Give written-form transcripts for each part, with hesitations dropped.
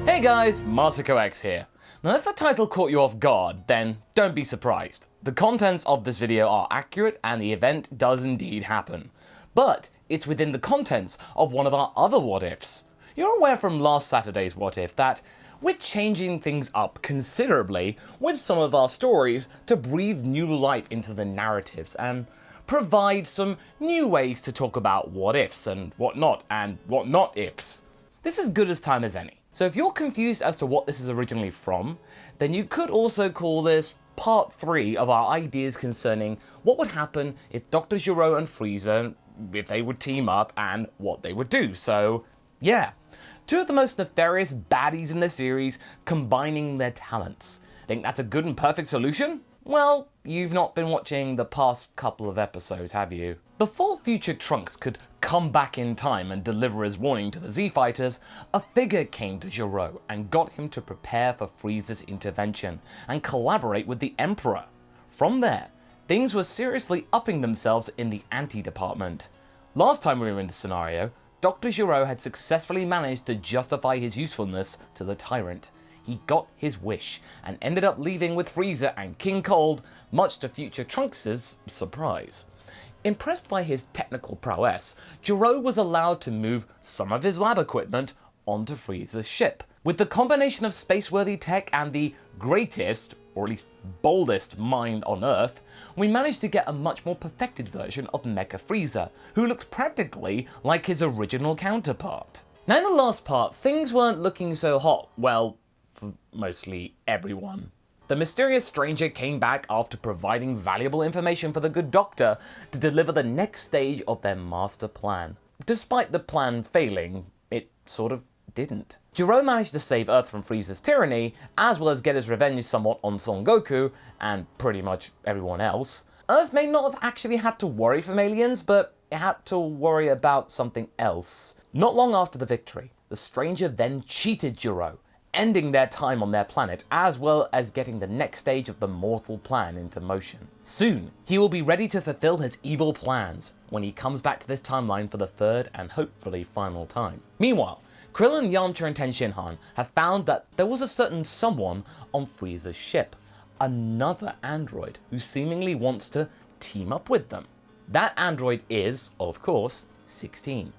Hey guys, MasakoX here. Now if the title caught you off guard, then don't be surprised. The contents of this video are accurate and the event does indeed happen. But it's within the contents of one of our other what ifs. You're aware from last Saturday's what if that we're changing things up considerably with some of our stories to breathe new life into the narratives and provide some new ways to talk about what ifs and what not ifs. This is as good as time as any. So if you're confused as to what this is originally from, then you could also call this part 3 of our ideas concerning what would happen if Dr. Gero and Frieza, if they would team up, and what they would do. So yeah, two of the most nefarious baddies in the series combining their talents. Think that's a good and perfect solution? Well, you've not been watching the past couple of episodes, have you? Before future Trunks could come back in time and deliver his warning to the Z-Fighters, a figure came to Gero and got him to prepare for Frieza's intervention and collaborate with the Emperor. From there, things were seriously upping themselves in the anti-department. Last time we were in this scenario, Dr. Gero had successfully managed to justify his usefulness to the tyrant. He got his wish and ended up leaving with Frieza and King Cold, much to future Trunks' surprise. Impressed by his technical prowess, Gero was allowed to move some of his lab equipment onto Frieza's ship. With the combination of space-worthy tech and the greatest, or at least boldest, mind on Earth, we managed to get a much more perfected version of Mecha Frieza, who looked practically like his original counterpart. Now in the last part, things weren't looking so hot, well, for mostly everyone. The mysterious stranger came back after providing valuable information for the good doctor to deliver the next stage of their master plan. Despite the plan failing, it sort of didn't. Gero managed to save Earth from Frieza's tyranny, as well as get his revenge somewhat on Son Goku, and pretty much everyone else. Earth may not have actually had to worry from aliens, but it had to worry about something else. Not long after the victory, the stranger then cheated Gero, ending their time on their planet, as well as getting the next stage of the mortal plan into motion. Soon, he will be ready to fulfill his evil plans when he comes back to this timeline for the third and hopefully final time. Meanwhile, Krillin, Yamcha and Tenshinhan have found that there was a certain someone on Frieza's ship, another android who seemingly wants to team up with them. That android is, of course, 16.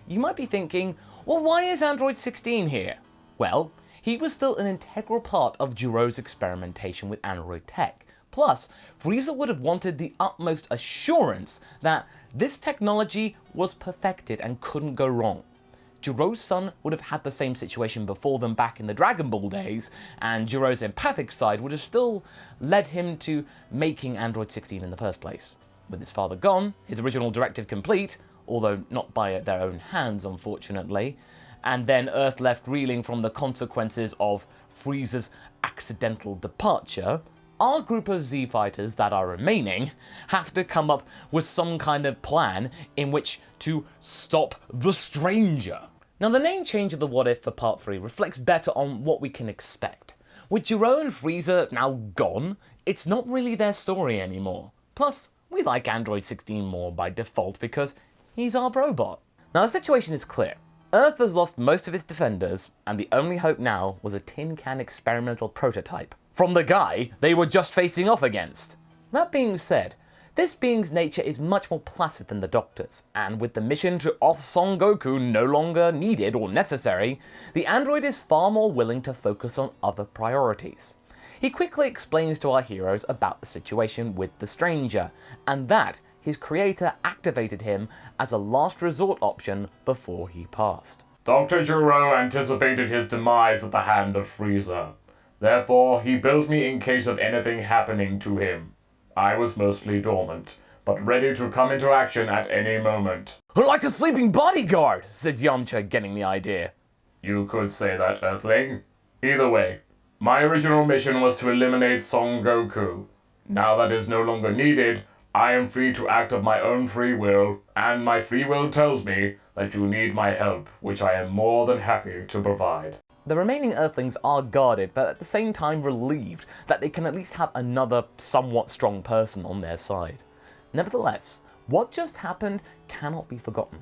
You might be thinking, well, why is Android 16 here? Well, he was still an integral part of Gero's experimentation with android tech. Plus, Frieza would have wanted the utmost assurance that this technology was perfected and couldn't go wrong. Gero's son would have had the same situation before them back in the Dragon Ball days, and Gero's empathic side would have still led him to making Android 16 in the first place. With his father gone, his original directive complete, although not by their own hands unfortunately, and then Earth left reeling from the consequences of Frieza's accidental departure, our group of Z-Fighters that are remaining have to come up with some kind of plan in which to stop the stranger. Now the name change of the what if for part 3 reflects better on what we can expect. With Gero and Frieza now gone, it's not really their story anymore. Plus, we like Android 16 more by default because he's our brobot. Now the situation is clear. Earth has lost most of its defenders, and the only hope now was a tin can experimental prototype from the guy they were just facing off against. That being said, this being's nature is much more placid than the Doctor's, and with the mission to off Son Goku no longer needed or necessary, the android is far more willing to focus on other priorities. He quickly explains to our heroes about the situation with the stranger, and that his creator activated him as a last resort option before he passed. Dr. Gero anticipated his demise at the hand of Frieza. Therefore, he built me in case of anything happening to him. I was mostly dormant, but ready to come into action at any moment. Like a sleeping bodyguard, says Yamcha, getting the idea. You could say that, Earthling. Either way, my original mission was to eliminate Son Goku. Now that is no longer needed, I am free to act of my own free will, and my free will tells me that you need my help, which I am more than happy to provide. The remaining Earthlings are guarded, but at the same time relieved that they can at least have another somewhat strong person on their side. Nevertheless, what just happened cannot be forgotten.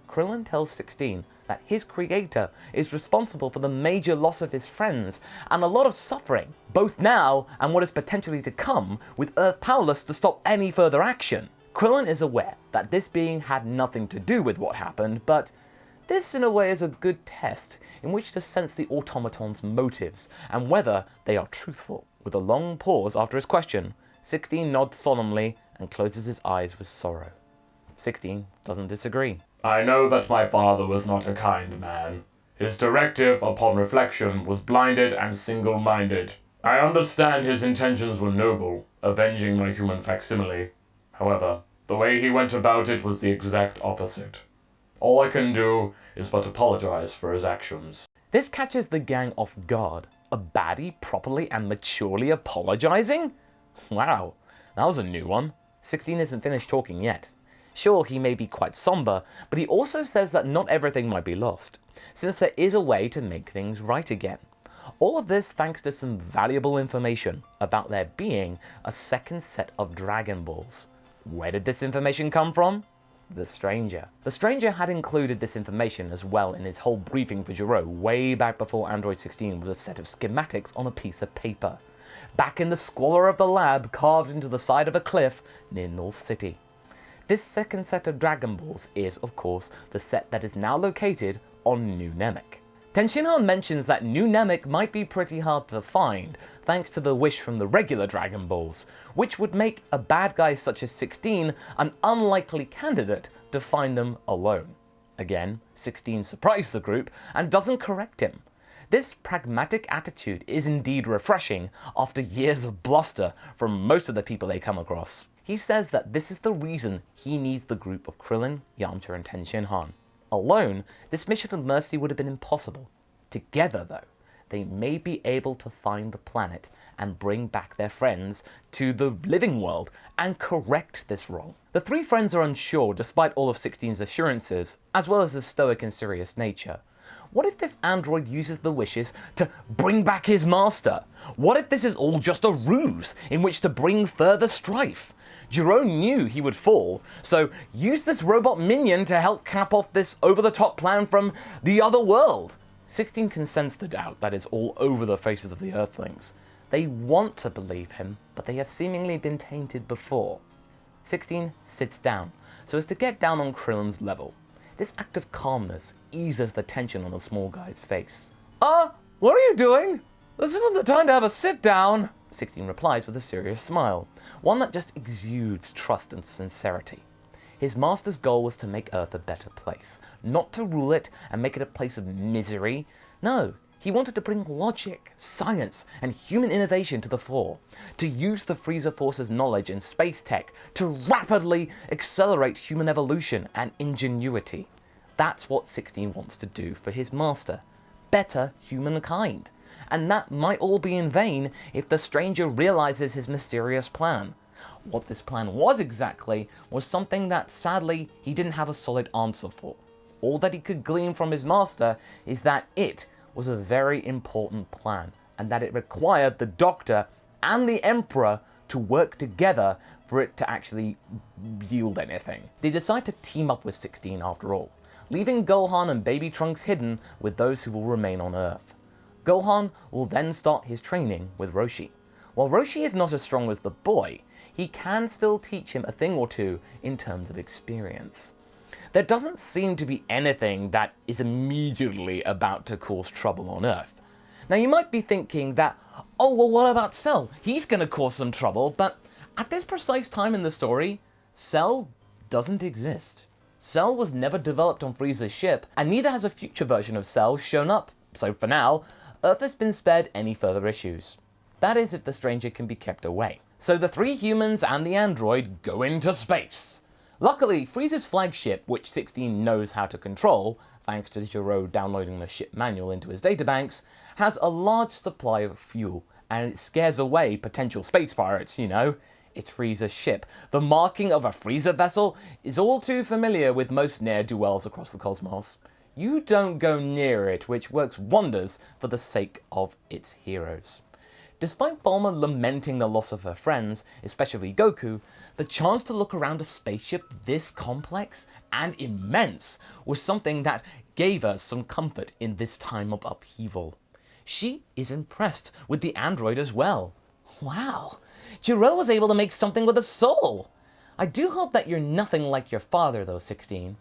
Krillin tells 16 that his creator is responsible for the major loss of his friends and a lot of suffering, both now and what is potentially to come, with Earth powerless to stop any further action. Krillin is aware that this being had nothing to do with what happened, but this in a way is a good test in which to sense the automaton's motives and whether they are truthful. With a long pause after his question, 16 nods solemnly and closes his eyes with sorrow. 16 doesn't disagree. I know that my father was not a kind man. His directive, upon reflection, was blinded and single-minded. I understand his intentions were noble, avenging my human facsimile. However, the way he went about it was the exact opposite. All I can do is but apologize for his actions. This catches the gang off guard. A baddie properly and maturely apologizing? Wow, that was a new one. 16 isn't finished talking yet. Sure, he may be quite somber, but he also says that not everything might be lost, since there is a way to make things right again. All of this thanks to some valuable information about there being a second set of Dragon Balls. Where did this information come from? The Stranger. The Stranger had included this information as well in his whole briefing for Gero way back before Android 16 was a set of schematics on a piece of paper, back in the squalor of the lab carved into the side of a cliff near North City. This second set of Dragon Balls is, of course, the set that is now located on New Namek. Tenshinhan mentions that New Namek might be pretty hard to find, thanks to the wish from the regular Dragon Balls, which would make a bad guy such as 16 an unlikely candidate to find them alone. Again, 16 surprised the group and doesn't correct him. This pragmatic attitude is indeed refreshing after years of bluster from most of the people they come across. He says that this is the reason he needs the group of Krillin, Yamcha and Tenshinhan. Alone, this mission of mercy would have been impossible. Together, though, they may be able to find the planet and bring back their friends to the living world and correct this wrong. The three friends are unsure despite all of 16's assurances, as well as his stoic and serious nature. What if this android uses the wishes to bring back his master? What if this is all just a ruse in which to bring further strife? Gero knew he would fall, so use this robot minion to help cap off this over-the-top plan from the other world. 16 can sense the doubt that is all over the faces of the Earthlings. They want to believe him, but they have seemingly been tainted before. 16 sits down, so as to get down on Krillin's level. This act of calmness eases the tension on the small guy's face. What are you doing? This isn't the time to have a sit-down. 16 replies with a serious smile, one that just exudes trust and sincerity. His master's goal was to make Earth a better place, not to rule it and make it a place of misery. No, he wanted to bring logic, science, and human innovation to the fore, to use the Frieza Force's knowledge in space tech to rapidly accelerate human evolution and ingenuity. That's what 16 wants to do for his master. Better humankind. And that might all be in vain if the stranger realizes his mysterious plan. What this plan was exactly was something that sadly he didn't have a solid answer for. All that he could glean from his master is that it was a very important plan and that it required the Doctor and the Emperor to work together for it to actually yield anything. They decide to team up with 16 after all, leaving Gohan and Baby Trunks hidden with those who will remain on Earth. Gohan will then start his training with Roshi. While Roshi is not as strong as the boy, he can still teach him a thing or two in terms of experience. There doesn't seem to be anything that is immediately about to cause trouble on Earth. Now you might be thinking that, oh well, what about Cell? He's gonna cause some trouble, but at this precise time in the story, Cell doesn't exist. Cell was never developed on Frieza's ship, and neither has a future version of Cell shown up, so for now, Earth has been spared any further issues. That is if the stranger can be kept away. So the three humans and the android go into space. Luckily, Frieza's flagship, which 16 knows how to control, thanks to Gero downloading the ship manual into his databanks, has a large supply of fuel, and it scares away potential space pirates, you know. It's Frieza's ship. The marking of a Frieza vessel is all too familiar with most ne'er-do-wells across the cosmos. You don't go near it, which works wonders for the sake of its heroes. Despite Bulma lamenting the loss of her friends, especially Goku, the chance to look around a spaceship this complex and immense was something that gave her some comfort in this time of upheaval. She is impressed with the android as well. Wow, Gero was able to make something with a soul! I do hope that you're nothing like your father though, 16.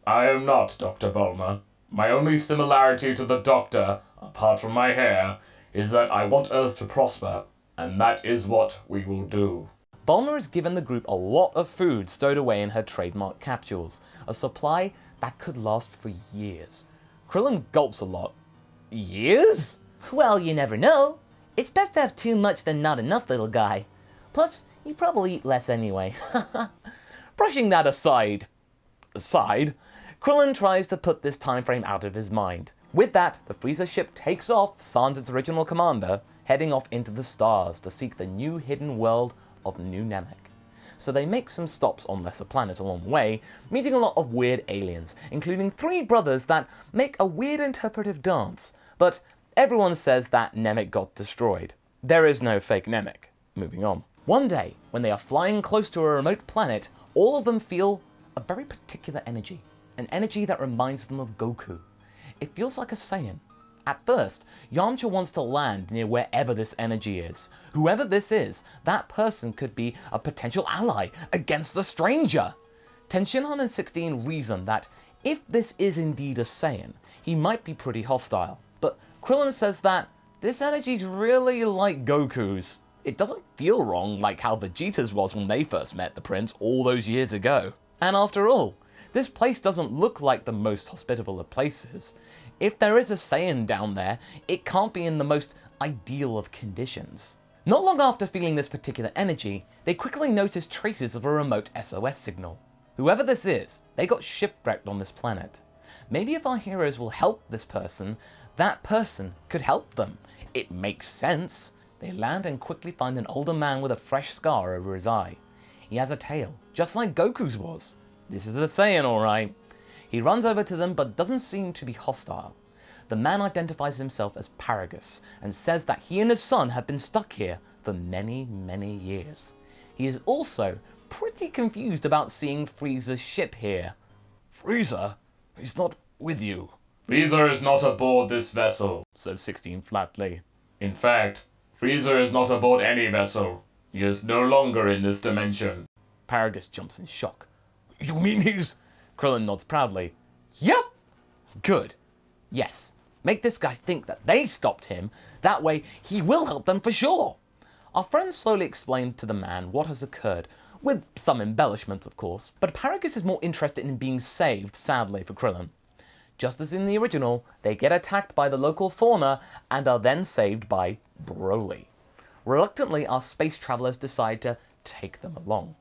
I am not Dr. Bulma. My only similarity to the Doctor, apart from my hair, is that I want Earth to prosper, and that is what we will do. Bulma has given the group a lot of food stowed away in her trademark capsules, a supply that could last for years. Krillin gulps a lot. Years? Well, you never know. It's best to have too much than not enough, little guy. Plus, you probably eat less anyway. Brushing that aside, Krillin tries to put this time frame out of his mind. With that, the Frieza ship takes off, sans its original commander, heading off into the stars to seek the new hidden world of New Namek. So they make some stops on lesser planets along the way, meeting a lot of weird aliens, including 3 brothers that make a weird interpretive dance, but everyone says that Namek got destroyed. There is no fake Namek. Moving on. One day, when they are flying close to a remote planet, all of them feel a very particular energy, an energy that reminds them of Goku. It feels like a Saiyan. At first, Yamcha wants to land near wherever this energy is. Whoever this is, that person could be a potential ally against the stranger. Tenshinhan and 16 reason that if this is indeed a Saiyan, he might be pretty hostile. But Krillin says that this energy's really like Goku's. It doesn't feel wrong like how Vegeta's was when they first met the prince all those years ago. And after all, this place doesn't look like the most hospitable of places. If there is a Saiyan down there, it can't be in the most ideal of conditions. Not long after feeling this particular energy, they quickly notice traces of a remote SOS signal. Whoever this is, they got shipwrecked on this planet. Maybe if our heroes will help this person, that person could help them. It makes sense. They land and quickly find an older man with a fresh scar over his eye. He has a tail, just like Goku's was. This is a Saiyan, alright. He runs over to them but doesn't seem to be hostile. The man identifies himself as Paragus and says that he and his son have been stuck here for many, many years. He is also pretty confused about seeing Frieza's ship here. Frieza? He's not with you. Frieza is not aboard this vessel, says 16 flatly. In fact, Frieza is not aboard any vessel. He is no longer in this dimension. Paragus jumps in shock. You mean he's... Krillin nods proudly. Yep! Good. Yes. Make this guy think that they stopped him. That way, he will help them for sure. Our friends slowly explain to the man what has occurred, with some embellishments, of course. But Paragus is more interested in being saved, sadly, for Krillin. Just as in the original, they get attacked by the local fauna and are then saved by Broly. Reluctantly, our space travelers decide to take them along.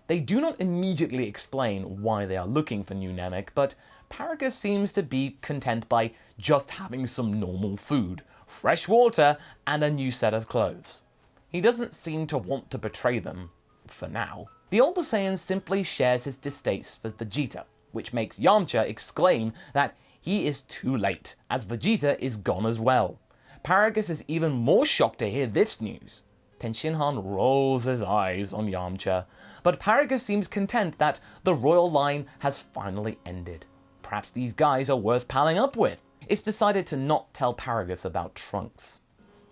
They do not immediately explain why they are looking for New Namek, but Paragus seems to be content by just having some normal food, fresh water, and a new set of clothes. He doesn't seem to want to betray them, for now. The older Saiyan simply shares his distaste for Vegeta, which makes Yamcha exclaim that he is too late, as Vegeta is gone as well. Paragus is even more shocked to hear this news. Tenshinhan rolls his eyes on Yamcha, but Paragus seems content that the royal line has finally ended. Perhaps these guys are worth palling up with. It's decided to not tell Paragus about Trunks.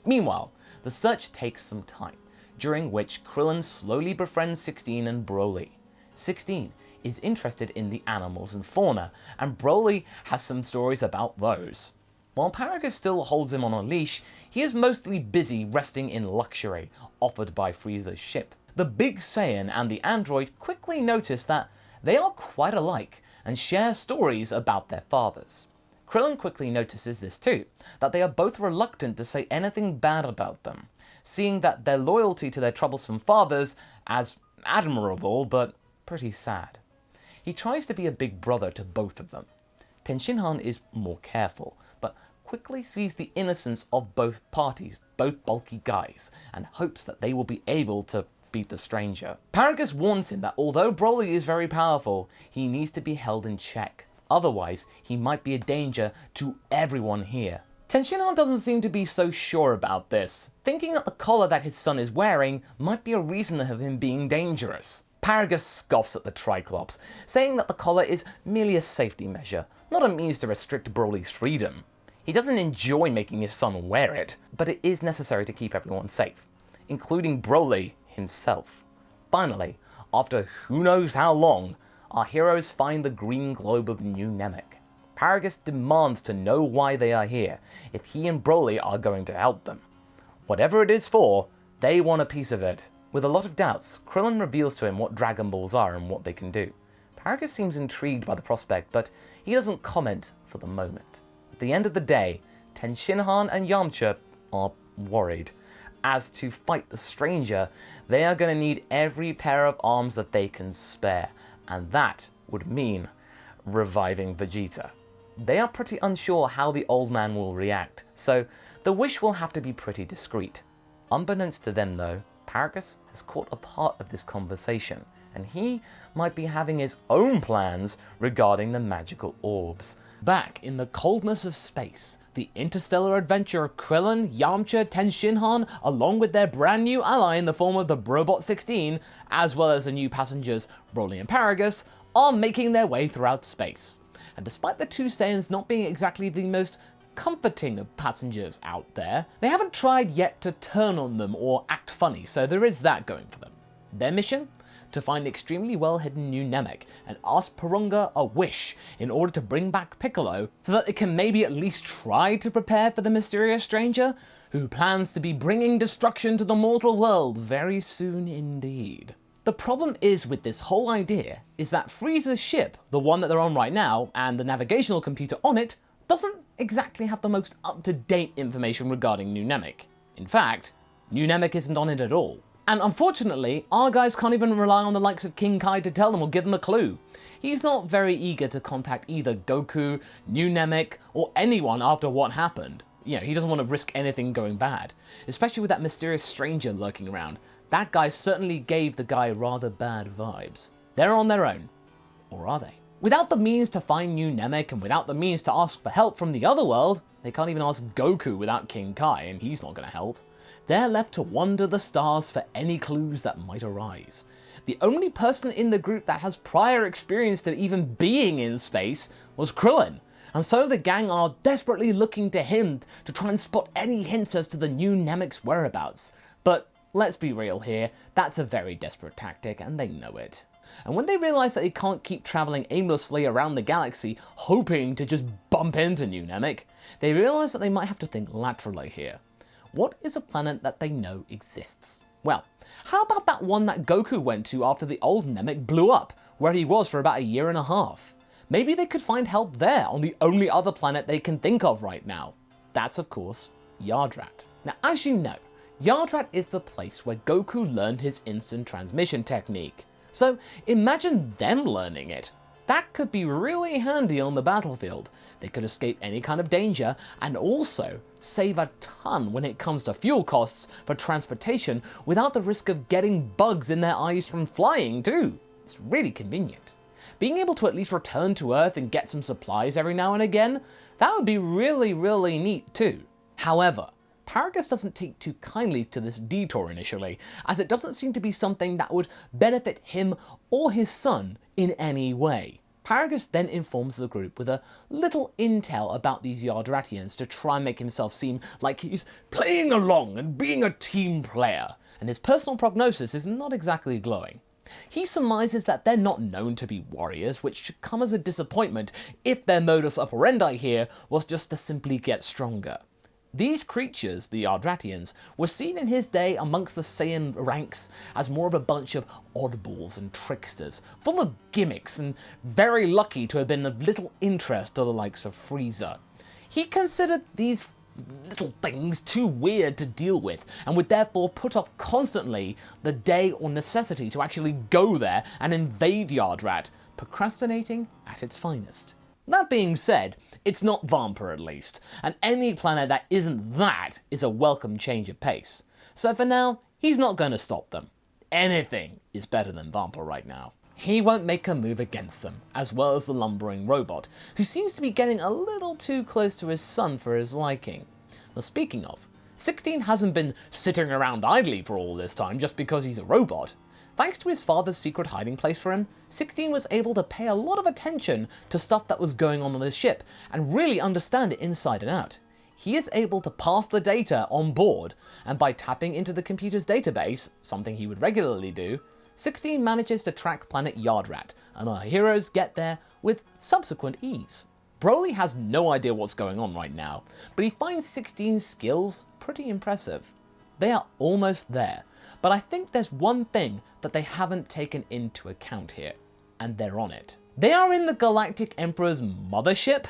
Meanwhile, the search takes some time, during which Krillin slowly befriends 16 and Broly. 16 is interested in the animals and fauna, and Broly has some stories about those. While Paragus still holds him on a leash, he is mostly busy resting in luxury offered by Frieza's ship. The big Saiyan and the android quickly notice that they are quite alike and share stories about their fathers. Krillin quickly notices this too, that they are both reluctant to say anything bad about them, seeing that their loyalty to their troublesome fathers as admirable but pretty sad. He tries to be a big brother to both of them. Tenshinhan is more careful, but quickly sees the innocence of both parties, both bulky guys, and hopes that they will be able to beat the stranger. Paragus warns him that although Broly is very powerful, he needs to be held in check. Otherwise, he might be a danger to everyone here. Tenshinhan doesn't seem to be so sure about this, thinking that the collar that his son is wearing might be a reason of him being dangerous. Paragus scoffs at the Triclops, saying that the collar is merely a safety measure, not a means to restrict Broly's freedom. He doesn't enjoy making his son wear it, but it is necessary to keep everyone safe, including Broly himself. Finally, after who knows how long, our heroes find the green globe of New Namek. Paragus demands to know why they are here, if he and Broly are going to help them. Whatever it is for, they want a piece of it. With a lot of doubts, Krillin reveals to him what Dragon Balls are and what they can do. Paragus seems intrigued by the prospect, but he doesn't comment for the moment. At the end of the day, Tenshinhan and Yamcha are worried. As to fight the stranger, they are going to need every pair of arms that they can spare, and that would mean reviving Vegeta. They are pretty unsure how the old man will react, so the wish will have to be pretty discreet. Unbeknownst to them though, Paragus has caught a part of this conversation, and he might be having his own plans regarding the magical orbs. Back in the coldness of space, the interstellar adventure of Krillin, Yamcha, Tenshinhan, along with their brand new ally in the form of the Brobot 16, as well as the new passengers Broly and Paragus, are making their way throughout space. And despite the two Saiyans not being exactly the most comforting of passengers out there, they haven't tried yet to turn on them or act funny, so there is that going for them. Their mission? To find the extremely well-hidden New Namek and ask Porunga a wish in order to bring back Piccolo so that it can maybe at least try to prepare for the mysterious stranger who plans to be bringing destruction to the mortal world very soon indeed. The problem is with this whole idea is that Frieza's ship, the one that they're on right now, and the navigational computer on it, doesn't exactly have the most up-to-date information regarding New Namek. In fact, New Namek isn't on it at all. And unfortunately, our guys can't even rely on the likes of King Kai to tell them or give them a clue. He's not very eager to contact either Goku, New Namek, or anyone after what happened. You know, he doesn't want to risk anything going bad, especially with that mysterious stranger lurking around. That guy certainly gave the guy rather bad vibes. They're on their own. Or are they? Without the means to find New Namek and without the means to ask for help from the other world, they can't even ask Goku without King Kai, and he's not going to help. They're left to wander the stars for any clues that might arise. The only person in the group that has prior experience to even being in space was Krillin, and so the gang are desperately looking to him to try and spot any hints as to the New Namek's whereabouts. But let's be real here, that's a very desperate tactic, and they know it. And when they realize that they can't keep traveling aimlessly around the galaxy hoping to just bump into New Namek, they realize that they might have to think laterally here. What is a planet that they know exists? Well, how about that one that Goku went to after the old Namek blew up, where he was for about a year and a half? Maybe they could find help there on the only other planet they can think of right now. That's, of course, Yardrat. Now, as you know, Yardrat is the place where Goku learned his instant transmission technique. So imagine them learning it. That could be really handy on the battlefield. They could escape any kind of danger and also save a ton when it comes to fuel costs for transportation without the risk of getting bugs in their eyes from flying too. It's really convenient. Being able to at least return to Earth and get some supplies every now and again, that would be really neat too. However, Paragus doesn't take too kindly to this detour initially, as it doesn't seem to be something that would benefit him or his son in any way. Paragus then informs the group with a little intel about these Yardratians to try and make himself seem like he's playing along and being a team player, and his personal prognosis is not exactly glowing. He surmises that they're not known to be warriors, which should come as a disappointment if their modus operandi here was just to simply get stronger. These creatures, the Yardratians, were seen in his day amongst the Saiyan ranks as more of a bunch of oddballs and tricksters, full of gimmicks and very lucky to have been of little interest to the likes of Frieza. He considered these little things too weird to deal with and would therefore put off constantly the day or necessity to actually go there and invade Yardrat, procrastinating at its finest. That being said, it's not Vampa at least, and any planet that isn't that is a welcome change of pace. So for now, he's not going to stop them. Anything is better than Vampa right now. he won't make a move against them, as well as the lumbering robot, who seems to be getting a little too close to his son for his liking. Now speaking of, 16 hasn't been sitting around idly for all this time just because he's a robot. Thanks to his father's secret hiding place for him, 16 was able to pay a lot of attention to stuff that was going on the ship and really understand it inside and out. He is able to pass the data on board, and by tapping into the computer's database, something he would regularly do, 16 manages to track planet Yardrat, and our heroes get there with subsequent ease. Broly has no idea what's going on right now, but he finds 16's skills pretty impressive. They are almost there, but I think there's one thing that they haven't taken into account here, and they're on it. They are in the Galactic Emperor's mothership?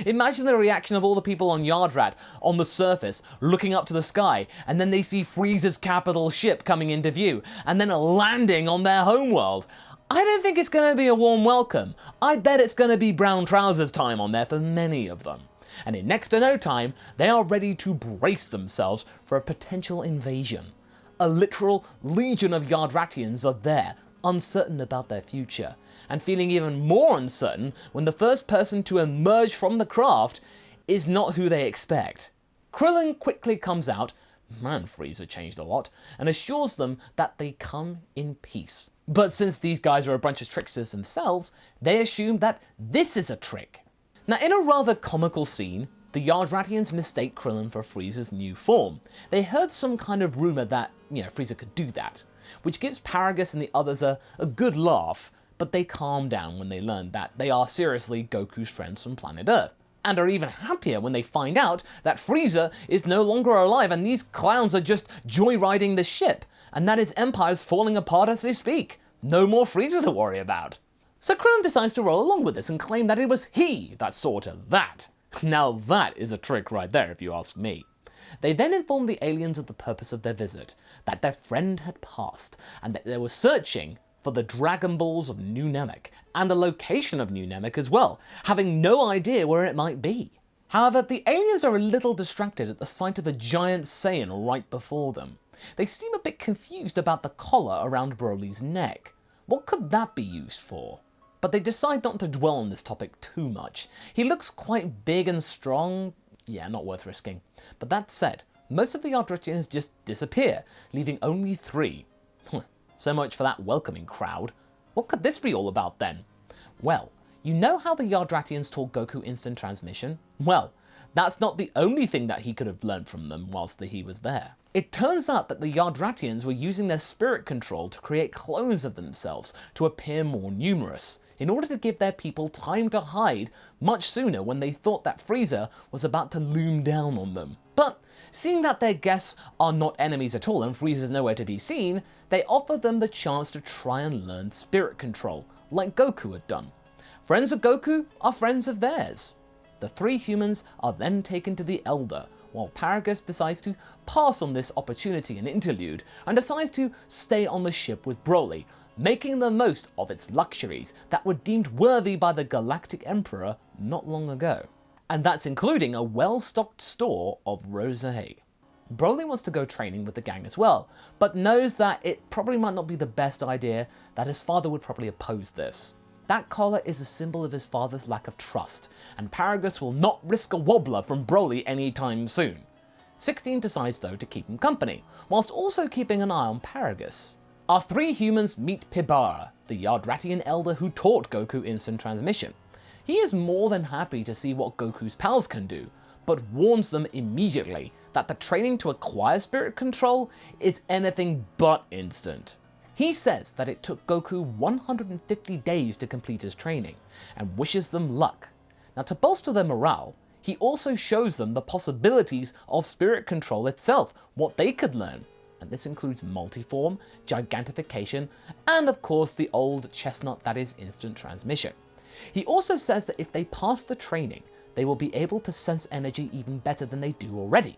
Imagine the reaction of all the people on Yardrat on the surface, looking up to the sky, and then they see Frieza's capital ship coming into view, and then landing on their homeworld. I don't think it's going to be a warm welcome. I bet it's going to be brown trousers time on there for many of them. And in next to no time, they are ready to brace themselves for a potential invasion. A literal legion of Yardratians are there, uncertain about their future, and feeling even more uncertain when the first person to emerge from the craft is not who they expect. Krillin quickly comes out, man, Frieza changed a lot, and assures them that they come in peace. But since these guys are a bunch of tricksters themselves, they assume that this is a trick. Now, in a rather comical scene, the Yardratians mistake Krillin for Frieza's new form. They heard some kind of rumor that, Frieza could do that, which gives Paragus and the others a good laugh, but they calm down when they learn that they are seriously Goku's friends from planet Earth, and are even happier when they find out that Frieza is no longer alive and these clowns are just joyriding the ship, and that his empire's falling apart as they speak. No more Frieza to worry about. So Krillin decides to roll along with this and claim that it was he that saw to that. Now that is a trick right there, if you ask me. They then inform the aliens of the purpose of their visit, that their friend had passed, and that they were searching for the Dragon Balls of New Namek, and the location of New Namek as well, having no idea where it might be. However, the aliens are a little distracted at the sight of a giant Saiyan right before them. They seem a bit confused about the collar around Broly's neck. What could that be used for? But they decide not to dwell on this topic too much. He looks quite big and strong. Yeah, not worth risking. But that said, most of the Yardratians just disappear, leaving only 3. So much for that welcoming crowd. What could this be all about then? Well, you know how the Yardratians taught Goku instant transmission? Well, that's not the only thing that he could have learned from them whilst he was there. It turns out that the Yardratians were using their spirit control to create clones of themselves to appear more numerous, in order to give their people time to hide much sooner when they thought that Frieza was about to loom down on them. But seeing that their guests are not enemies at all and Frieza's nowhere to be seen, they offer them the chance to try and learn spirit control, like Goku had done. Friends of Goku are friends of theirs. The 3 humans are then taken to the Elder, while Paragus decides to pass on this opportunity and interlude and decides to stay on the ship with Broly, making the most of its luxuries that were deemed worthy by the Galactic Emperor not long ago. And that's including a well-stocked store of rosé. Broly wants to go training with the gang as well, but knows that it probably might not be the best idea, that his father would probably oppose this. That collar is a symbol of his father's lack of trust, and Paragus will not risk a wobbler from Broly anytime soon. 16 decides though to keep him company, whilst also keeping an eye on Paragus. Our 3 humans meet Pibara, the Yardratian elder who taught Goku instant transmission. He is more than happy to see what Goku's pals can do, but warns them immediately that the training to acquire spirit control is anything but instant. He says that it took Goku 150 days to complete his training, and wishes them luck. Now, to bolster their morale, he also shows them the possibilities of spirit control itself, what they could learn. And this includes multiform, gigantification, and of course the old chestnut that is instant transmission. He also says that if they pass the training, they will be able to sense energy even better than they do already,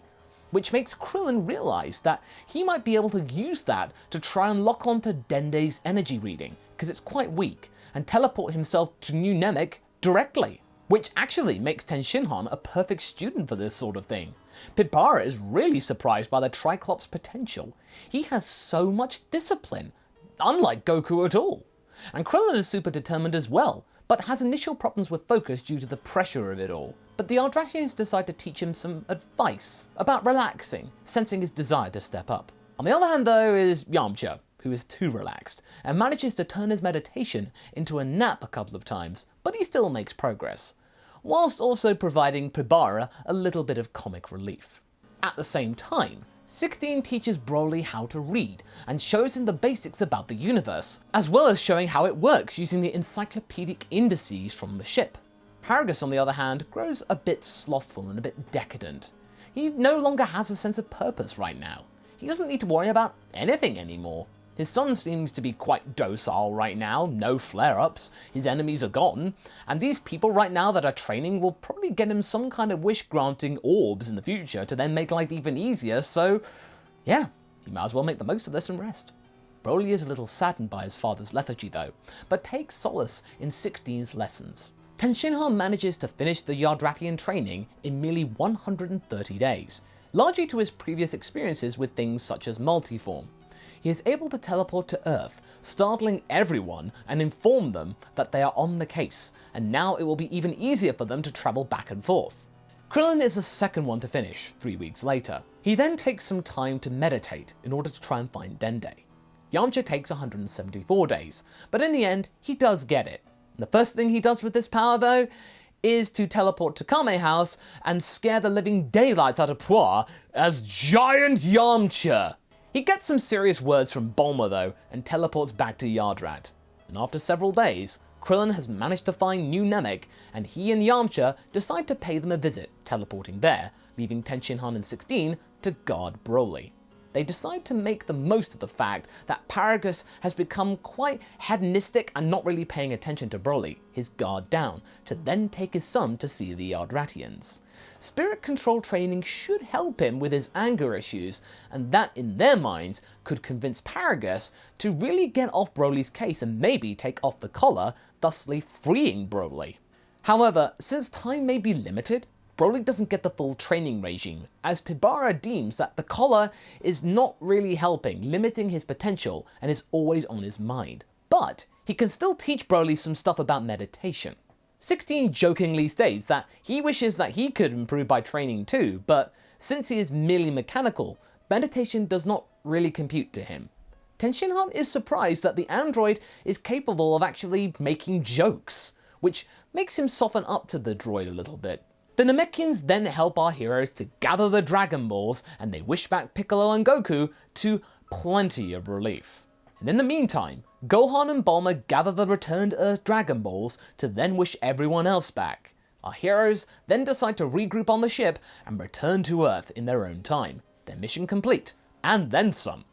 which makes Krillin realize that he might be able to use that to try and lock onto Dende's energy reading, because it's quite weak, and teleport himself to New Namek directly, which actually makes Tenshinhan a perfect student for this sort of thing. Pibara is really surprised by the Triclops' potential. He has so much discipline, unlike Goku at all. And Krillin is super determined as well, but has initial problems with focus due to the pressure of it all. But the Yardratians decide to teach him some advice about relaxing, sensing his desire to step up. On the other hand though is Yamcha, who is too relaxed, and manages to turn his meditation into a nap a couple of times, but he still makes progress, whilst also providing Pibara a little bit of comic relief. At the same time, 16 teaches Broly how to read and shows him the basics about the universe, as well as showing how it works using the encyclopedic indices from the ship. Paragus, on the other hand, grows a bit slothful and a bit decadent. He no longer has a sense of purpose right now. He doesn't need to worry about anything anymore. His son seems to be quite docile right now, no flare-ups, his enemies are gone, and these people right now that are training will probably get him some kind of wish-granting orbs in the future to then make life even easier, so yeah, he might as well make the most of this and rest. Broly is a little saddened by his father's lethargy though, but takes solace in 16's lessons. Tenshinhan manages to finish the Yardratian training in merely 130 days, largely to his previous experiences with things such as multiform. He is able to teleport to Earth, startling everyone and inform them that they are on the case, and now it will be even easier for them to travel back and forth. Krillin is the second one to finish, 3 weeks later. He then takes some time to meditate in order to try and find Dende. Yamcha takes 174 days, but in the end, he does get it. The first thing he does with this power though, is to teleport to Kame House and scare the living daylights out of Puar as Giant Yamcha. He gets some serious words from Bulma though, and teleports back to Yardrat. And after several days, Krillin has managed to find New Namek, and he and Yamcha decide to pay them a visit, teleporting there, leaving Tenshinhan and 16 to guard Broly. They decide to make the most of the fact that Paragus has become quite hedonistic and not really paying attention to Broly, his guard down, to then take his son to see the Yardratians. Spirit control training should help him with his anger issues, and that in their minds could convince Paragus to really get off Broly's case and maybe take off the collar, thusly freeing Broly. However, since time may be limited, Broly doesn't get the full training regime, as Pibara deems that the collar is not really helping, limiting his potential and is always on his mind. But he can still teach Broly some stuff about meditation. 16 jokingly states that he wishes that he could improve by training too, but since he is merely mechanical, meditation does not really compute to him. Tenshinhan is surprised that the android is capable of actually making jokes, which makes him soften up to the droid a little bit. The Namekians then help our heroes to gather the Dragon Balls, and they wish back Piccolo and Goku to plenty of relief. And in the meantime, Gohan and Bulma gather the returned Earth Dragon Balls to then wish everyone else back. Our heroes then decide to regroup on the ship and return to Earth in their own time, their mission complete, and then some.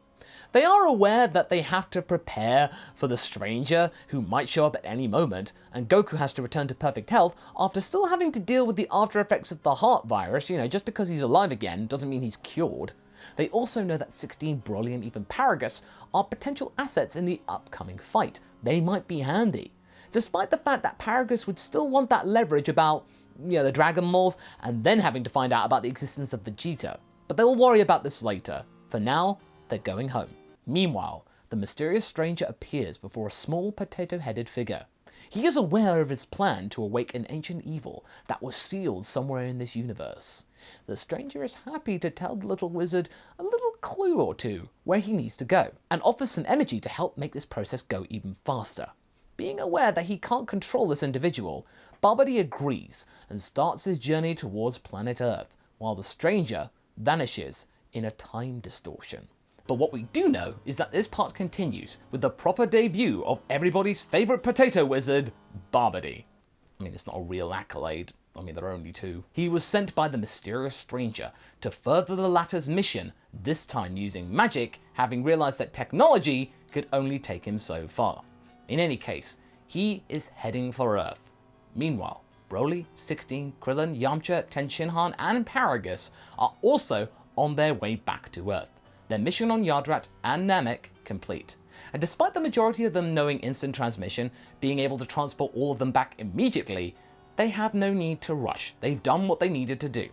They are aware that they have to prepare for the stranger who might show up at any moment, and Goku has to return to perfect health after still having to deal with the after effects of the heart virus. Just because he's alive again doesn't mean he's cured. They also know that 16, Broly, and even Paragus are potential assets in the upcoming fight. They might be handy. Despite the fact that Paragus would still want that leverage about, the Dragon Balls, and then having to find out about the existence of Vegeta. But they will worry about this later. For now, they're going home. Meanwhile, the mysterious stranger appears before a small potato-headed figure. He is aware of his plan to awake an ancient evil that was sealed somewhere in this universe. The stranger is happy to tell the little wizard a little clue or two where he needs to go, and offers some energy to help make this process go even faster. Being aware that he can't control this individual, Babidi agrees and starts his journey towards planet Earth, while the stranger vanishes in a time distortion. But what we do know is that this part continues with the proper debut of everybody's favourite potato wizard, Babidi. It's not a real accolade. There are only two. He was sent by the mysterious stranger to further the latter's mission, this time using magic, having realised that technology could only take him so far. In any case, he is heading for Earth. Meanwhile, Broly, 16, Krillin, Yamcha, Tenshinhan, and Paragus are also on their way back to Earth. Their mission on Yardrat and Namek complete. And despite the majority of them knowing instant transmission, being able to transport all of them back immediately, they have no need to rush. They've done what they needed to do.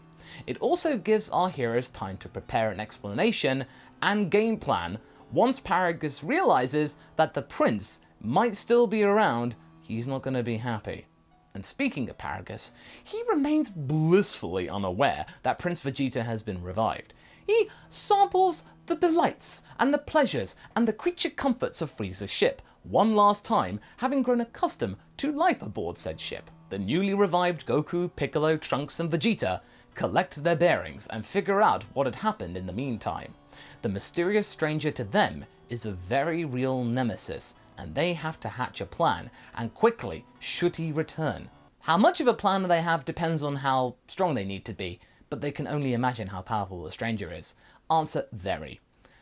It also gives our heroes time to prepare an explanation and game plan once Paragus realizes that the prince might still be around, he's not going to be happy. And speaking of Paragus, he remains blissfully unaware that Prince Vegeta has been revived. He samples the delights and the pleasures and the creature comforts of Frieza's ship, one last time having grown accustomed to life aboard said ship. The newly revived Goku, Piccolo, Trunks and Vegeta collect their bearings and figure out what had happened in the meantime. The mysterious stranger to them is a very real nemesis, and they have to hatch a plan, and quickly, should he return. How much of a plan they have depends on how strong they need to be, but they can only imagine how powerful the stranger is. Answer, very.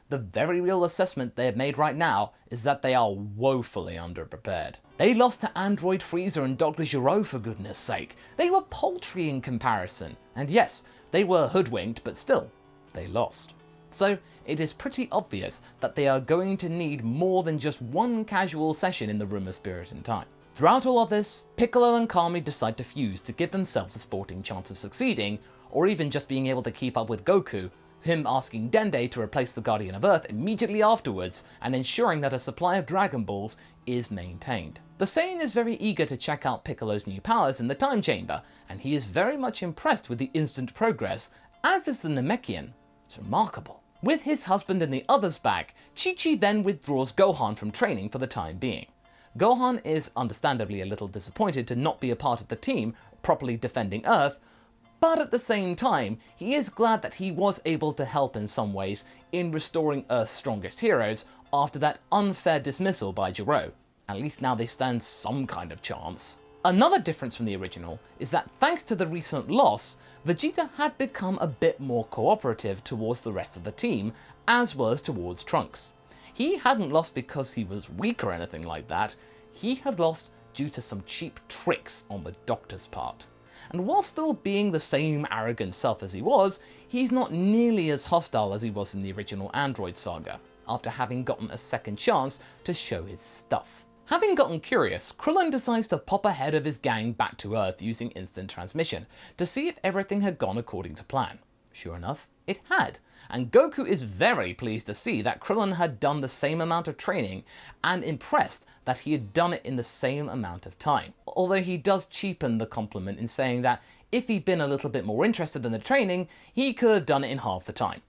The very real assessment they have made right now is that they are woefully underprepared. They lost to Android Frieza and Dr. Gero for goodness sake. They were paltry in comparison. And yes, they were hoodwinked, but still, they lost. So it is pretty obvious that they are going to need more than just one casual session in the Room of Spirit and Time. Throughout all of this, Piccolo and Kami decide to fuse to give themselves a sporting chance of succeeding, or even just being able to keep up with Goku, him asking Dende to replace the Guardian of Earth immediately afterwards, and ensuring that a supply of Dragon Balls is maintained. The Saiyan is very eager to check out Piccolo's new powers in the Time Chamber, and he is very much impressed with the instant progress, as is the Namekian. It's remarkable. With his husband and the others back, Chi-Chi then withdraws Gohan from training for the time being. Gohan is understandably a little disappointed to not be a part of the team properly defending Earth, but at the same time, he is glad that he was able to help in some ways in restoring Earth's strongest heroes after that unfair dismissal by Gero. At least now they stand some kind of chance. Another difference from the original is that thanks to the recent loss, Vegeta had become a bit more cooperative towards the rest of the team, as well as towards Trunks. He hadn't lost because he was weak or anything like that, he had lost due to some cheap tricks on the Doctor's part. And while still being the same arrogant self as he was, he's not nearly as hostile as he was in the original Android saga, after having gotten a second chance to show his stuff. Having gotten curious, Krillin decides to pop ahead of his gang back to Earth using instant transmission, to see if everything had gone according to plan. Sure enough, it had, and Goku is very pleased to see that Krillin had done the same amount of training, and impressed that he had done it in the same amount of time. Although he does cheapen the compliment in saying that if he'd been a little bit more interested in the training, he could have done it in half the time.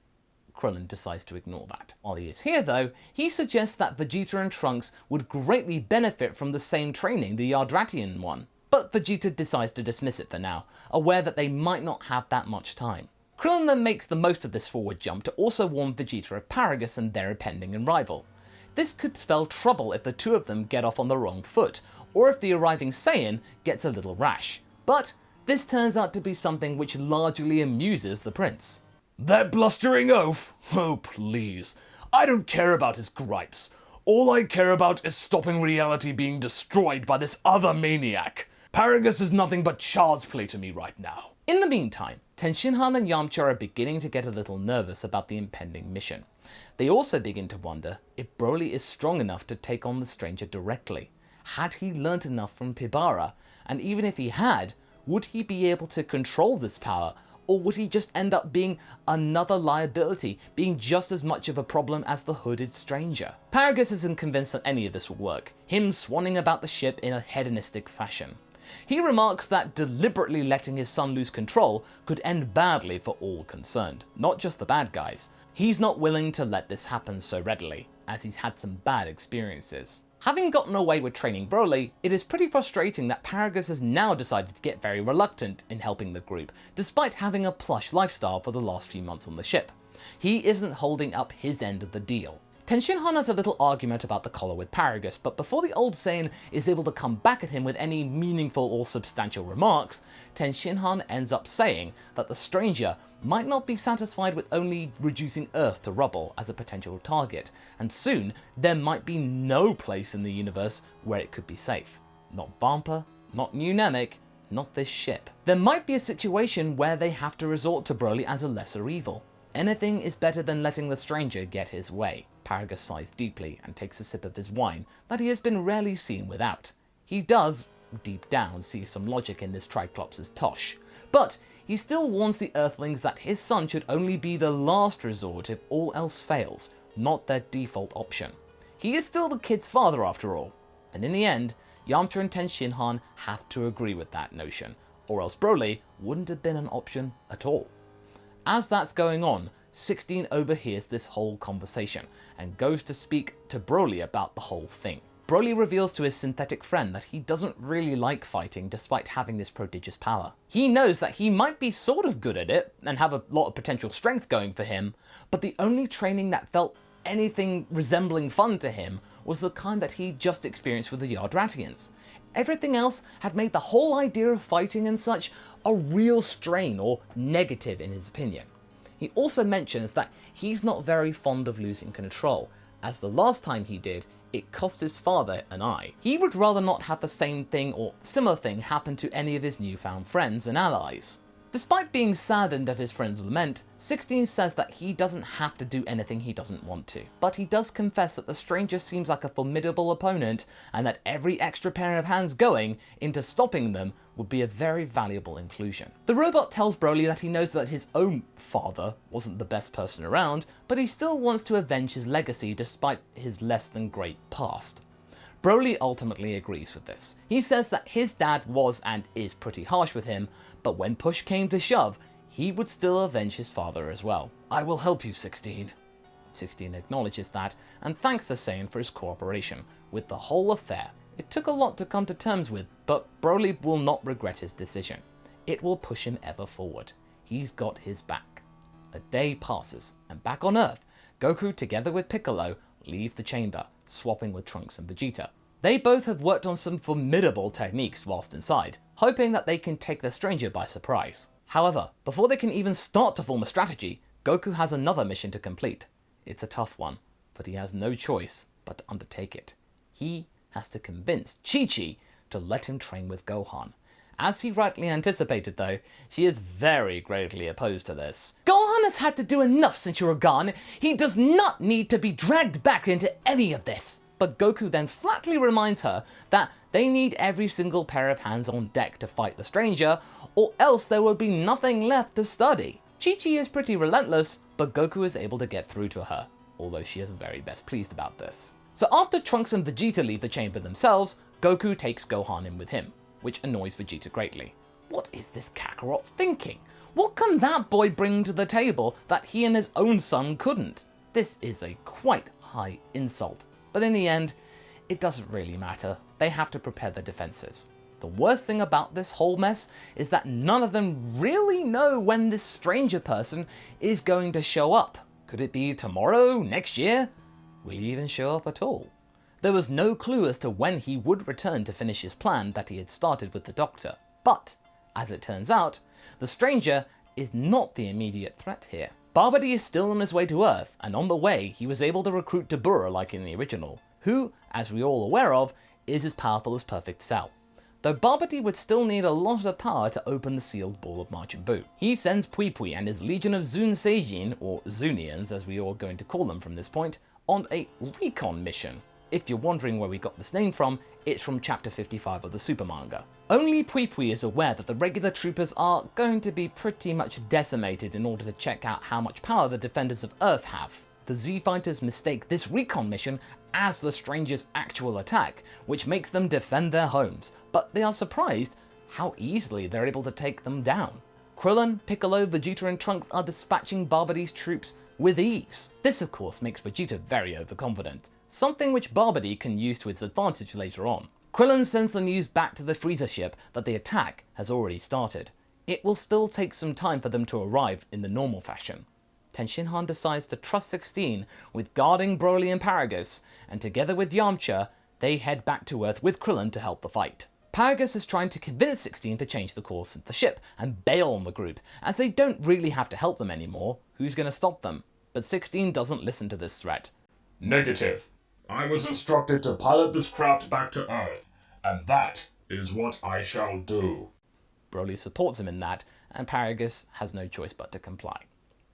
Krillin decides to ignore that. While he is here though, he suggests that Vegeta and Trunks would greatly benefit from the same training, the Yardratian one. But Vegeta decides to dismiss it for now, aware that they might not have that much time. Krillin then makes the most of this forward jump to also warn Vegeta of Paragus and their impending arrival. This could spell trouble if the two of them get off on the wrong foot, or if the arriving Saiyan gets a little rash. But this turns out to be something which largely amuses the prince. That blustering oaf? Oh, please. I don't care about his gripes. All I care about is stopping reality being destroyed by this other maniac. Paragus is nothing but child's play to me right now. In the meantime, Tenshinhan and Yamcha are beginning to get a little nervous about the impending mission. They also begin to wonder if Broly is strong enough to take on the stranger directly. Had he learnt enough from Pibara? And even if he had, would he be able to control this power? Or would he just end up being another liability, being just as much of a problem as the hooded stranger? Paragus isn't convinced that any of this will work, him swanning about the ship in a hedonistic fashion. He remarks that deliberately letting his son lose control could end badly for all concerned, not just the bad guys. He's not willing to let this happen so readily, as he's had some bad experiences. Having gotten away with training Broly, it is pretty frustrating that Paragus has now decided to get very reluctant in helping the group, despite having a plush lifestyle for the last few months on the ship. He isn't holding up his end of the deal. Tenshinhan has a little argument about the collar with Paragus, but before the old Saiyan is able to come back at him with any meaningful or substantial remarks, Tenshinhan ends up saying that the stranger might not be satisfied with only reducing Earth to rubble as a potential target, and soon there might be no place in the universe where it could be safe. Not Vampa, not New Namek, not this ship. There might be a situation where they have to resort to Broly as a lesser evil. Anything is better than letting the stranger get his way. Paragus sighs deeply and takes a sip of his wine that he has been rarely seen without. He does, deep down, see some logic in this Triclops' tosh, but he still warns the Earthlings that his son should only be the last resort if all else fails, not their default option. He is still the kid's father after all. And in the end, Yamcha and Tenshinhan have to agree with that notion, or else Broly wouldn't have been an option at all. As that's going on, 16 overhears this whole conversation and goes to speak to Broly about the whole thing. Broly reveals to his synthetic friend that he doesn't really like fighting despite having this prodigious power. He knows that he might be sort of good at it and have a lot of potential strength going for him, but the only training that felt anything resembling fun to him was the kind that he just experienced with the Yardratians. Everything else had made the whole idea of fighting and such a real strain or negative in his opinion. He also mentions that he's not very fond of losing control, as the last time he did, it cost his father an eye. He would rather not have the same thing or similar thing happen to any of his newfound friends and allies. Despite being saddened at his friend's lament, 16 says that he doesn't have to do anything he doesn't want to, but he does confess that the stranger seems like a formidable opponent and that every extra pair of hands going into stopping them would be a very valuable inclusion. The robot tells Broly that he knows that his own father wasn't the best person around, but he still wants to avenge his legacy despite his less than great past. Broly ultimately agrees with this. He says that his dad was and is pretty harsh with him, but when push came to shove, he would still avenge his father as well. "I will help you, 16. 16 acknowledges that and thanks the Saiyan for his cooperation with the whole affair. It took a lot to come to terms with, but Broly will not regret his decision. It will push him ever forward. He's got his back. A day passes, and back on Earth, Goku together with Piccolo leave the chamber, swapping with Trunks and Vegeta. They both have worked on some formidable techniques whilst inside, hoping that they can take the stranger by surprise. However, before they can even start to form a strategy, Goku has another mission to complete. It's a tough one, but he has no choice but to undertake it. He has to convince Chi-Chi to let him train with Gohan. As he rightly anticipated though, she is very greatly opposed to this. "Gohan has had to do enough since you were gone. He does not need to be dragged back into any of this." But Goku then flatly reminds her that they need every single pair of hands on deck to fight the stranger, or else there would be nothing left to study. Chi-Chi is pretty relentless, but Goku is able to get through to her, although she is very best pleased about this. So after Trunks and Vegeta leave the chamber themselves, Goku takes Gohan in with him, which annoys Vegeta greatly. What is this Kakarot thinking? What can that boy bring to the table that he and his own son couldn't? This is a quite high insult, but in the end, it doesn't really matter. They have to prepare their defenses. The worst thing about this whole mess is that none of them really know when this stranger person is going to show up. Could it be tomorrow, next year? Will he even show up at all? There was no clue as to when he would return to finish his plan that he had started with the Doctor. But, as it turns out, the stranger is not the immediate threat here. Babidi is still on his way to Earth, and on the way he was able to recruit Dabura like in the original, who, as we're all aware of, is as powerful as Perfect Cell. Though Babidi would still need a lot of power to open the sealed ball of Majin Buu. He sends Pui Pui and his legion of Zun Seijin, or Zunians as we are all going to call them from this point, on a recon mission. If you're wondering where we got this name from, it's from chapter 55 of the Super manga. Only Pui Pui is aware that the regular troopers are going to be pretty much decimated in order to check out how much power the defenders of Earth have. The Z-Fighters mistake this recon mission as the stranger's actual attack, which makes them defend their homes, but they are surprised how easily they're able to take them down. Krillin, Piccolo, Vegeta and Trunks are dispatching Babidi's troops with ease. This of course makes Vegeta very overconfident, something which Babidi can use to its advantage later on. Krillin sends the news back to the Frieza ship that the attack has already started. It will still take some time for them to arrive in the normal fashion. Tenshinhan decides to trust 16 with guarding Broly and Paragus, and together with Yamcha, they head back to Earth with Krillin to help the fight. Paragus is trying to convince 16 to change the course of the ship and bail on the group, as they don't really have to help them anymore. Who's going to stop them? But 16 doesn't listen to this threat. Negative. I was instructed to pilot this craft back to Earth, and that is what I shall do. Broly supports him in that, and Paragus has no choice but to comply.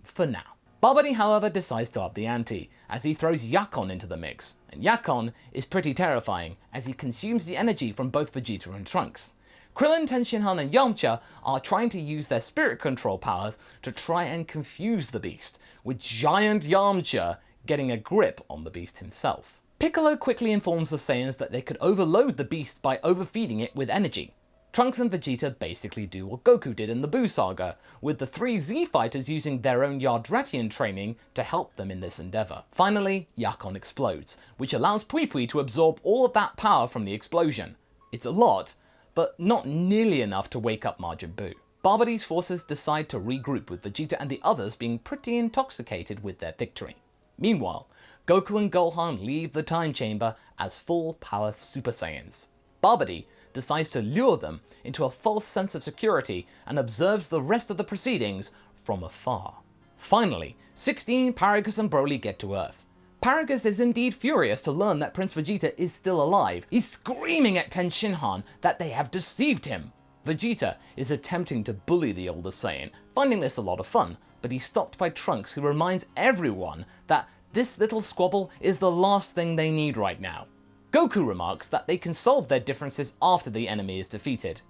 For now. Babidi, however, decides to up the ante, as he throws Yakon into the mix, and Yakon is pretty terrifying, as he consumes the energy from both Vegeta and Trunks. Krillin, Tenshinhan and Yamcha are trying to use their spirit control powers to try and confuse the beast, with giant Yamcha getting a grip on the beast himself. Piccolo quickly informs the Saiyans that they could overload the beast by overfeeding it with energy. Trunks and Vegeta basically do what Goku did in the Buu Saga, with the three Z fighters using their own Yardratian training to help them in this endeavour. Finally, Yakon explodes, which allows Pui Pui to absorb all of that power from the explosion. It's a lot, but not nearly enough to wake up Majin Buu. Barbody's forces decide to regroup, with Vegeta and the others being pretty intoxicated with their victory. Meanwhile, Goku and Gohan leave the time chamber as full power Super Saiyans. Barbody decides to lure them into a false sense of security and observes the rest of the proceedings from afar. Finally, 16, Paragus and Broly get to Earth. Paragus is indeed furious to learn that Prince Vegeta is still alive. He's screaming at Ten Shinhan that they have deceived him. Vegeta is attempting to bully the older Saiyan, finding this a lot of fun, but he's stopped by Trunks, who reminds everyone that this little squabble is the last thing they need right now. Goku remarks that they can solve their differences after the enemy is defeated.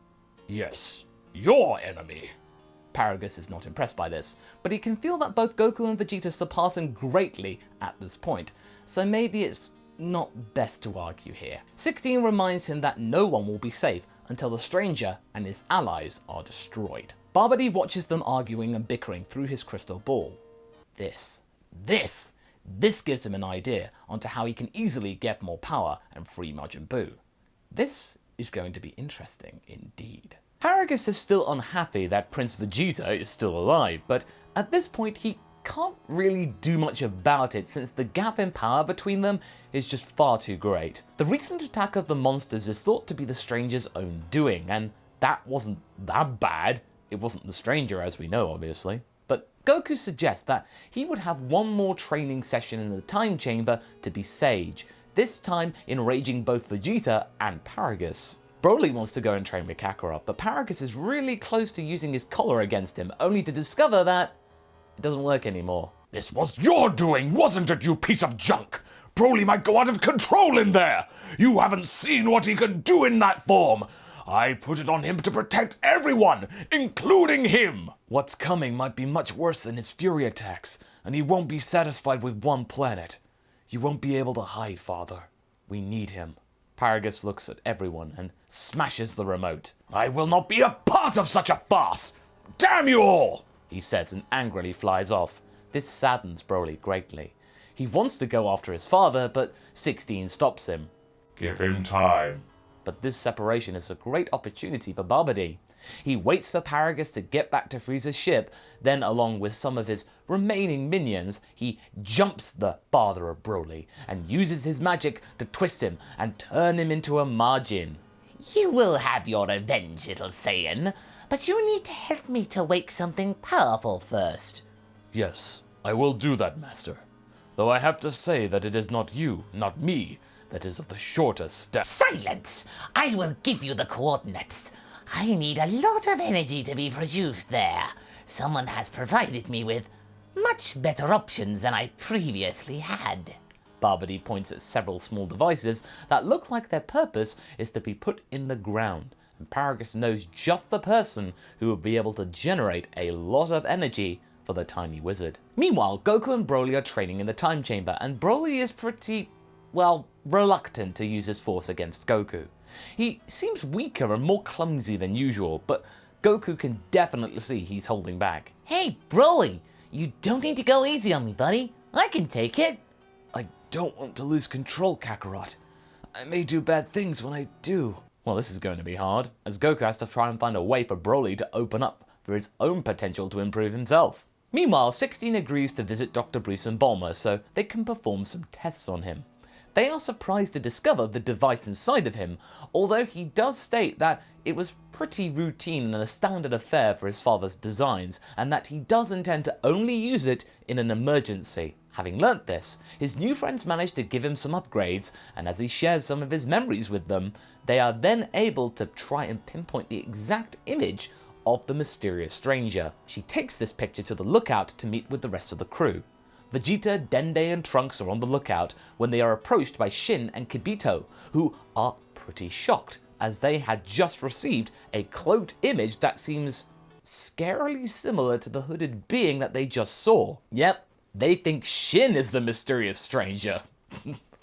Yes, your enemy. Paragus is not impressed by this, but he can feel that both Goku and Vegeta surpass him greatly at this point, so maybe it's not best to argue here. 16 reminds him that no one will be safe until the stranger and his allies are destroyed. Barbody watches them arguing and bickering through his crystal ball. This gives him an idea onto how he can easily get more power and free Majin Buu. This is going to be interesting indeed. Paragus is still unhappy that Prince Vegeta is still alive, but at this point he can't really do much about it since the gap in power between them is just far too great. The recent attack of the monsters is thought to be the stranger's own doing, and that wasn't that bad. It wasn't the stranger, as we know, obviously. But Goku suggests that he would have one more training session in the time chamber to be sage, this time enraging both Vegeta and Paragus. Broly wants to go and train with Kakarot, but Paragus is really close to using his collar against him, only to discover that it doesn't work anymore. This was your doing, wasn't it, you piece of junk? Broly might go out of control in there. You haven't seen what he can do in that form. I put it on him to protect everyone, including him. What's coming might be much worse than his fury attacks, and he won't be satisfied with one planet. You won't be able to hide, Father. We need him. Paragus looks at everyone and smashes the remote. I will not be a part of such a farce! Damn you all! He says and angrily flies off. This saddens Broly greatly. He wants to go after his father, but 16 stops him. Give him time. But this separation is a great opportunity for Barbody. He waits for Paragus to get back to Frieza's ship, then along with some of his remaining minions, he jumps the father of Broly and uses his magic to twist him and turn him into a Majin. You will have your revenge, little Saiyan, but you need to help me to wake something powerful first. Yes, I will do that, Master. Though I have to say that it is not you, not me, that is of the shortest step. Silence! I will give you the coordinates. I need a lot of energy to be produced there. Someone has provided me with much better options than I previously had. Barbody points at several small devices that look like their purpose is to be put in the ground, and Paragus knows just the person who will be able to generate a lot of energy for the tiny wizard. Meanwhile, Goku and Broly are training in the time chamber, and Broly is pretty, well, reluctant to use his force against Goku. He seems weaker and more clumsy than usual, but Goku can definitely see he's holding back. Hey, Broly, you don't need to go easy on me, buddy. I can take it. I don't want to lose control, Kakarot. I may do bad things when I do. Well, this is going to be hard, as Goku has to try and find a way for Broly to open up for his own potential to improve himself. Meanwhile, 16 agrees to visit Dr. Bruce and Bulma so they can perform some tests on him. They are surprised to discover the device inside of him, although he does state that it was pretty routine and a standard affair for his father's designs, and that he does intend to only use it in an emergency. Having learnt this, his new friends manage to give him some upgrades, and as he shares some of his memories with them, they are then able to try and pinpoint the exact image of the mysterious stranger. She takes this picture to the lookout to meet with the rest of the crew. Vegeta, Dende and Trunks are on the lookout when they are approached by Shin and Kibito, who are pretty shocked as they had just received a cloaked image that seems scarily similar to the hooded being that they just saw. Yep, they think Shin is the mysterious stranger.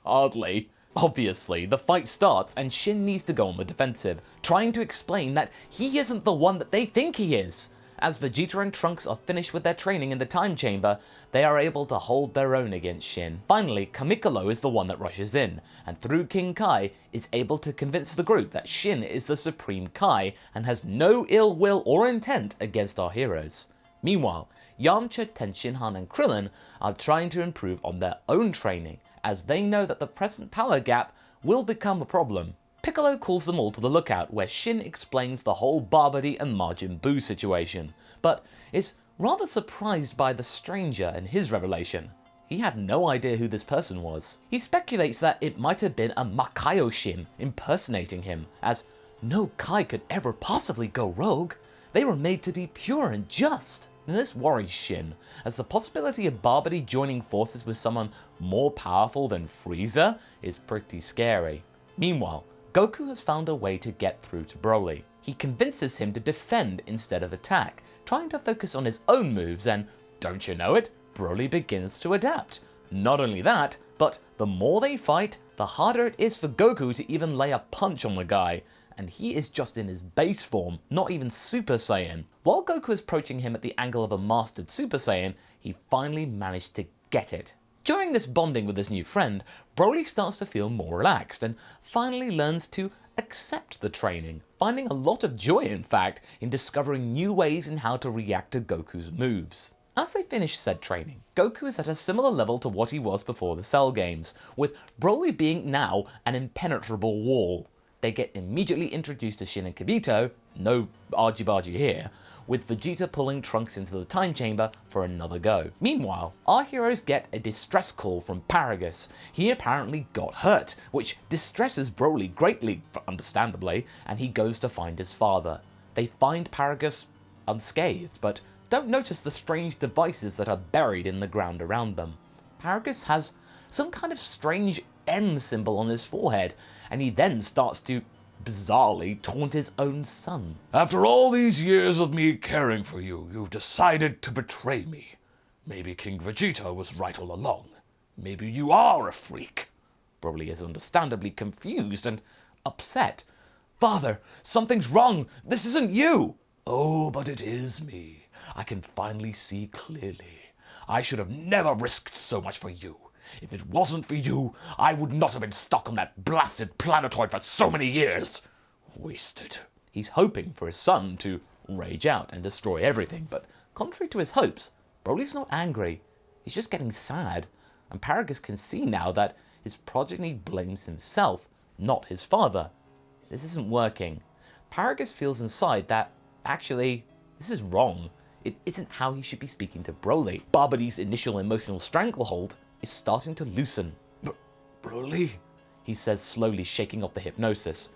Hardly. Obviously, the fight starts and Shin needs to go on the defensive, trying to explain that he isn't the one that they think he is. As Vegeta and Trunks are finished with their training in the time chamber, they are able to hold their own against Shin. Finally, Kamikolo is the one that rushes in, and through King Kai is able to convince the group that Shin is the Supreme Kai and has no ill will or intent against our heroes. Meanwhile, Yamcha, Tenshinhan and Krillin are trying to improve on their own training, as they know that the present power gap will become a problem. Piccolo calls them all to the lookout, where Shin explains the whole Babidi and Majin Buu situation, but is rather surprised by the stranger and his revelation. He had no idea who this person was. He speculates that it might have been a Makaio Shin impersonating him, as no Kai could ever possibly go rogue. They were made to be pure and just. And this worries Shin, as the possibility of Babidi joining forces with someone more powerful than Frieza is pretty scary. Meanwhile, Goku has found a way to get through to Broly. He convinces him to defend instead of attack, trying to focus on his own moves, and don't you know it, Broly begins to adapt. Not only that, but the more they fight, the harder it is for Goku to even lay a punch on the guy, and he is just in his base form, not even Super Saiyan. While Goku is approaching him at the angle of a mastered Super Saiyan, he finally managed to get it. During this bonding with his new friend, Broly starts to feel more relaxed and finally learns to accept the training, finding a lot of joy in fact in discovering new ways in how to react to Goku's moves. As they finish said training, Goku is at a similar level to what he was before the Cell games, with Broly being now an impenetrable wall. They get immediately introduced to Shin and Kibito, no argy-bargy here, with Vegeta pulling Trunks into the time chamber for another go. Meanwhile, our heroes get a distress call from Paragus. He apparently got hurt, which distresses Broly greatly, understandably, and he goes to find his father. They find Paragus unscathed, but don't notice the strange devices that are buried in the ground around them. Paragus has some kind of strange M symbol on his forehead, and he then starts to bizarrely taunt his own son. After all these years of me caring for you, you've decided to betray me. Maybe King Vegeta was right all along. Maybe you are a freak. Broly is understandably confused and upset. Father, something's wrong. This isn't you. Oh, but it is me. I can finally see clearly. I should have never risked so much for you. If it wasn't for you, I would not have been stuck on that blasted planetoid for so many years. Wasted. He's hoping for his son to rage out and destroy everything, but contrary to his hopes, Broly's not angry. He's just getting sad, and Paragus can see now that his progeny blames himself, not his father. This isn't working. Paragus feels inside that, actually, this is wrong. It isn't how he should be speaking to Broly. Babidi's initial emotional stranglehold is starting to loosen. Broly, he says, slowly shaking off the hypnosis.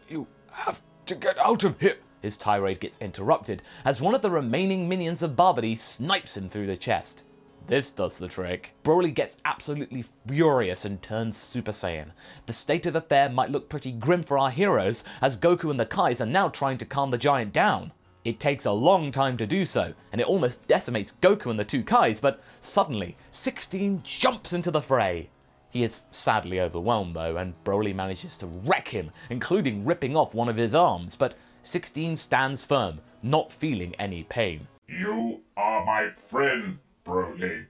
You have to get out of here. His tirade gets interrupted as one of the remaining minions of Babidi snipes him through the chest. This does the trick. Broly gets absolutely furious and turns Super Saiyan. The state of affair might look pretty grim for our heroes, as Goku and the Kais are now trying to calm the giant down. It takes a long time to do so, and it almost decimates Goku and the two Kais, but suddenly, 16 jumps into the fray. He is sadly overwhelmed though, and Broly manages to wreck him, including ripping off one of his arms, but 16 stands firm, not feeling any pain. You are my friend, Broly.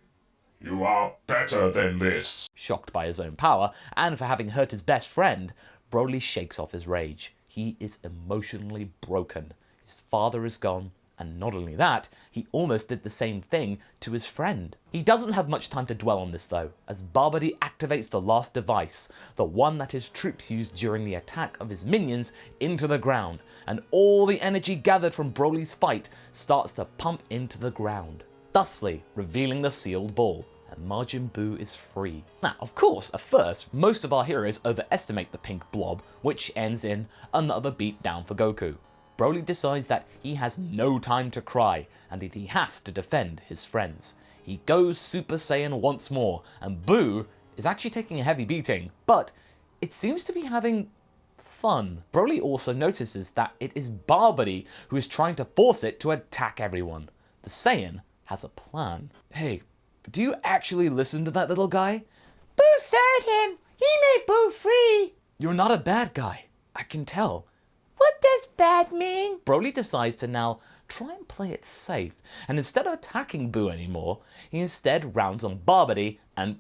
You are better than this. Shocked by his own power, and for having hurt his best friend, Broly shakes off his rage. He is emotionally broken. His father is gone, and not only that, he almost did the same thing to his friend. He doesn't have much time to dwell on this though, as Babidi activates the last device, the one that his troops used during the attack of his minions into the ground, and all the energy gathered from Broly's fight starts to pump into the ground, thusly revealing the sealed ball, and Majin Buu is free. Now, of course, at first, most of our heroes overestimate the pink blob, which ends in another beat down for Goku. Broly decides that he has no time to cry, and that he has to defend his friends. He goes Super Saiyan once more, and Buu is actually taking a heavy beating, but it seems to be having fun. Broly also notices that it is Babidi who is trying to force it to attack everyone. The Saiyan has a plan. Hey, do you actually listen to that little guy? Buu served him. He made Buu free. You're not a bad guy. I can tell. What does bad mean? Broly decides to now try and play it safe, and instead of attacking Buu anymore, he instead rounds on Barbary and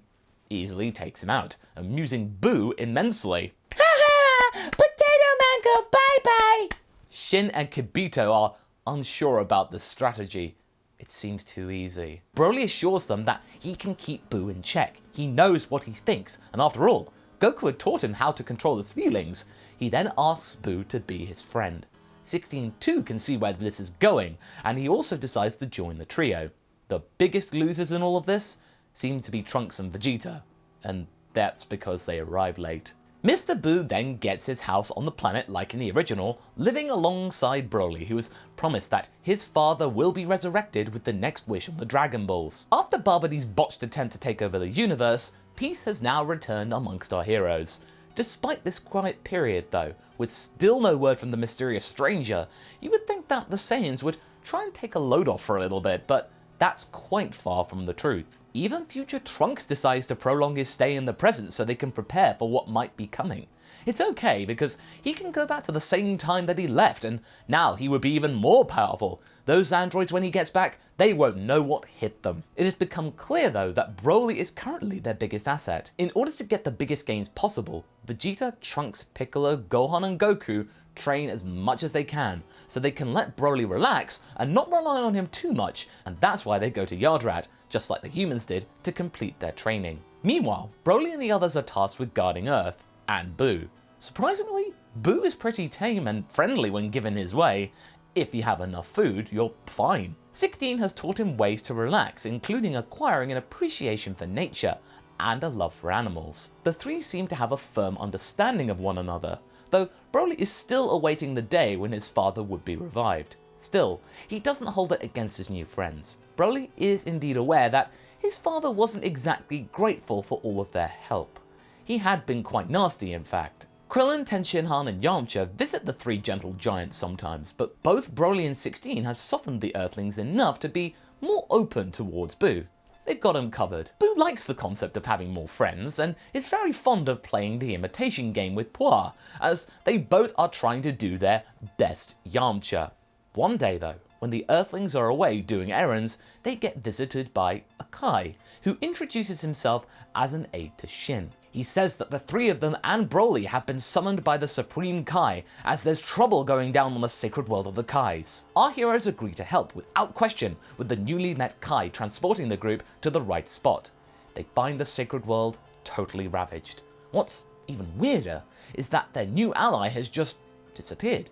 easily takes him out, amusing Buu immensely. Haha! Potato Man go bye-bye! Shin and Kibito are unsure about the strategy. It seems too easy. Broly assures them that he can keep Buu in check. He knows what he thinks, and after all, Goku had taught him how to control his feelings. He then asks Buu to be his friend. 16 too can see where this is going, and he also decides to join the trio. The biggest losers in all of this seem to be Trunks and Vegeta, and that's because they arrive late. Mr. Buu then gets his house on the planet like in the original, living alongside Broly, who has promised that his father will be resurrected with the next wish on the Dragon Balls. After Barbady's botched attempt to take over the universe, peace has now returned amongst our heroes. Despite this quiet period though, with still no word from the mysterious stranger, you would think that the Saiyans would try and take a load off for a little bit, but that's quite far from the truth. Even future Trunks decides to prolong his stay in the present so they can prepare for what might be coming. It's okay because he can go back to the same time that he left, and now he would be even more powerful. Those androids, when he gets back, they won't know what hit them. It has become clear though that Broly is currently their biggest asset. In order to get the biggest gains possible, Vegeta, Trunks, Piccolo, Gohan and Goku train as much as they can, so they can let Broly relax and not rely on him too much, and that's why they go to Yardrat, just like the humans did, to complete their training. Meanwhile, Broly and the others are tasked with guarding Earth, and Buu. Surprisingly, Buu is pretty tame and friendly when given his way. If you have enough food, you're fine. 16 has taught him ways to relax, including acquiring an appreciation for nature and a love for animals. The three seem to have a firm understanding of one another, though Broly is still awaiting the day when his father would be revived. Still, he doesn't hold it against his new friends. Broly is indeed aware that his father wasn't exactly grateful for all of their help. He had been quite nasty, in fact. Krillin, Tenshinhan and Yamcha visit the three gentle giants sometimes, but both Broly and 16 have softened the Earthlings enough to be more open towards Buu. They've got him covered. Buu likes the concept of having more friends, and is very fond of playing the imitation game with Puar, as they both are trying to do their best Yamcha. One day though, when the Earthlings are away doing errands, they get visited by a Kai, who introduces himself as an aide to Shin. He says that the three of them and Broly have been summoned by the Supreme Kai, as there's trouble going down on the sacred world of the Kais. Our heroes agree to help without question, with the newly met Kai transporting the group to the right spot. They find the sacred world totally ravaged. What's even weirder is that their new ally has just disappeared.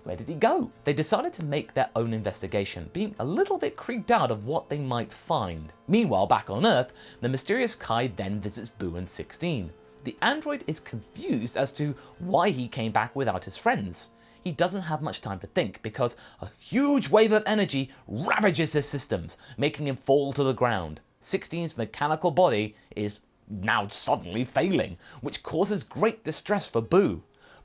Where did he go? They decided to make their own investigation, being a little bit creeped out of what they might find. Meanwhile, back on Earth, the mysterious Kai then visits Buu and 16. The android is confused as to why he came back without his friends. He doesn't have much time to think because a huge wave of energy ravages his systems, making him fall to the ground. 16's mechanical body is now suddenly failing, which causes great distress for Buu.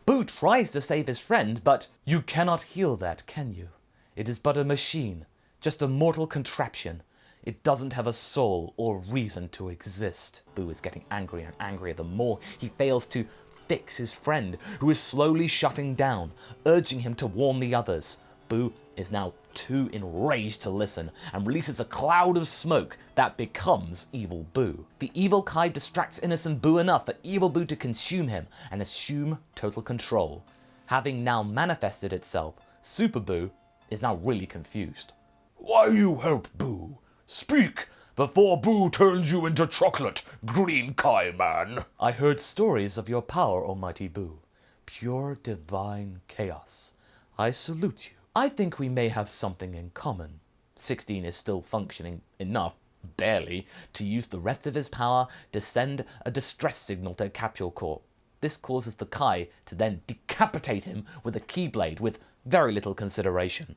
Buu tries to save his friend, but you cannot heal that, can you? It is but a machine, just a mortal contraption. It doesn't have a soul or reason to exist. Buu is getting angrier and angrier the more he fails to fix his friend, who is slowly shutting down, urging him to warn the others. Buu is now too enraged to listen and releases a cloud of smoke that becomes Evil Buu. The evil Kai distracts innocent Buu enough for Evil Buu to consume him and assume total control. Having now manifested itself, Super Buu is now really confused. Why you help Buu? Speak, before Buu turns you into chocolate, green Kai man. I heard stories of your power, almighty Buu. Pure divine chaos. I salute you. I think we may have something in common. 16 is still functioning enough, barely, to use the rest of his power to send a distress signal to Capsule Corp. This causes the Kai to then decapitate him with a keyblade with very little consideration.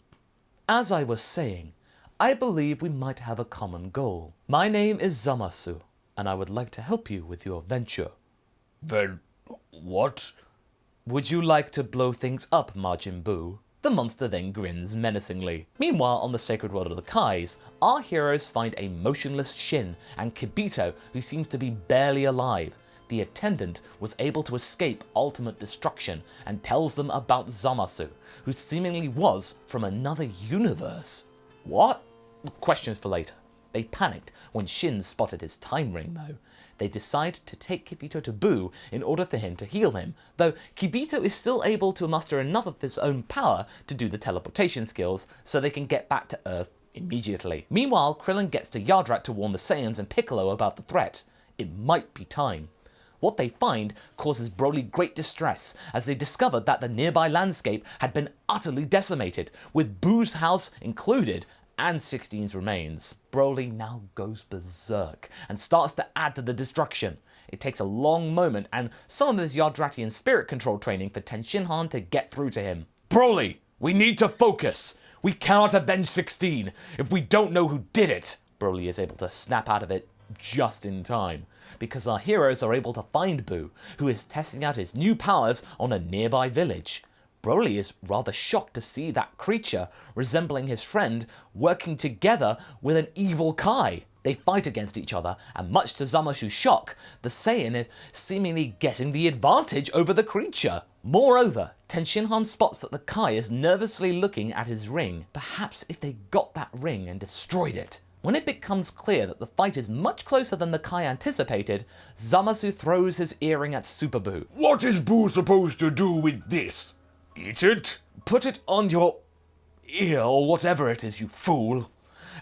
As I was saying, I believe we might have a common goal. My name is Zamasu, and I would like to help you with your venture. Then, what? Would you like to blow things up, Majin Buu? The monster then grins menacingly. Meanwhile, on the sacred world of the Kais, our heroes find a motionless Shin and Kibito who seems to be barely alive. the attendant was able to escape ultimate destruction and tells them about Zamasu, who seemingly was from another universe. What? Questions for later. They panicked when Shin spotted his time ring though. They decide to take Kibito to Buu in order for him to heal him, though Kibito is still able to muster enough of his own power to do the teleportation skills so they can get back to Earth immediately. Meanwhile, Krillin gets to Yardrat to warn the Saiyans and Piccolo about the threat. It might be time. What they find causes Broly great distress as they discover that the nearby landscape had been utterly decimated, with Buu's house included and 16's remains. Broly now goes berserk and starts to add to the destruction. It takes a long moment and some of his Yardratian spirit control training for Tenshinhan to get through to him. Broly, we need to focus. We cannot avenge 16 if we don't know who did it. Broly is able to snap out of it just in time, because our heroes are able to find Buu, who is testing out his new powers on a nearby village. Broly is rather shocked to see that creature, resembling his friend, working together with an evil Kai. They fight against each other, and much to Zamasu's shock, the Saiyan is seemingly getting the advantage over the creature. Moreover, Tenshinhan spots that the Kai is nervously looking at his ring. Perhaps if they got that ring and destroyed it. When it becomes clear that the fight is much closer than the Kai anticipated, Zamasu throws his earring at Super Buu. What is Buu supposed to do with this? Eat it? Put it on your ear or whatever it is, you fool.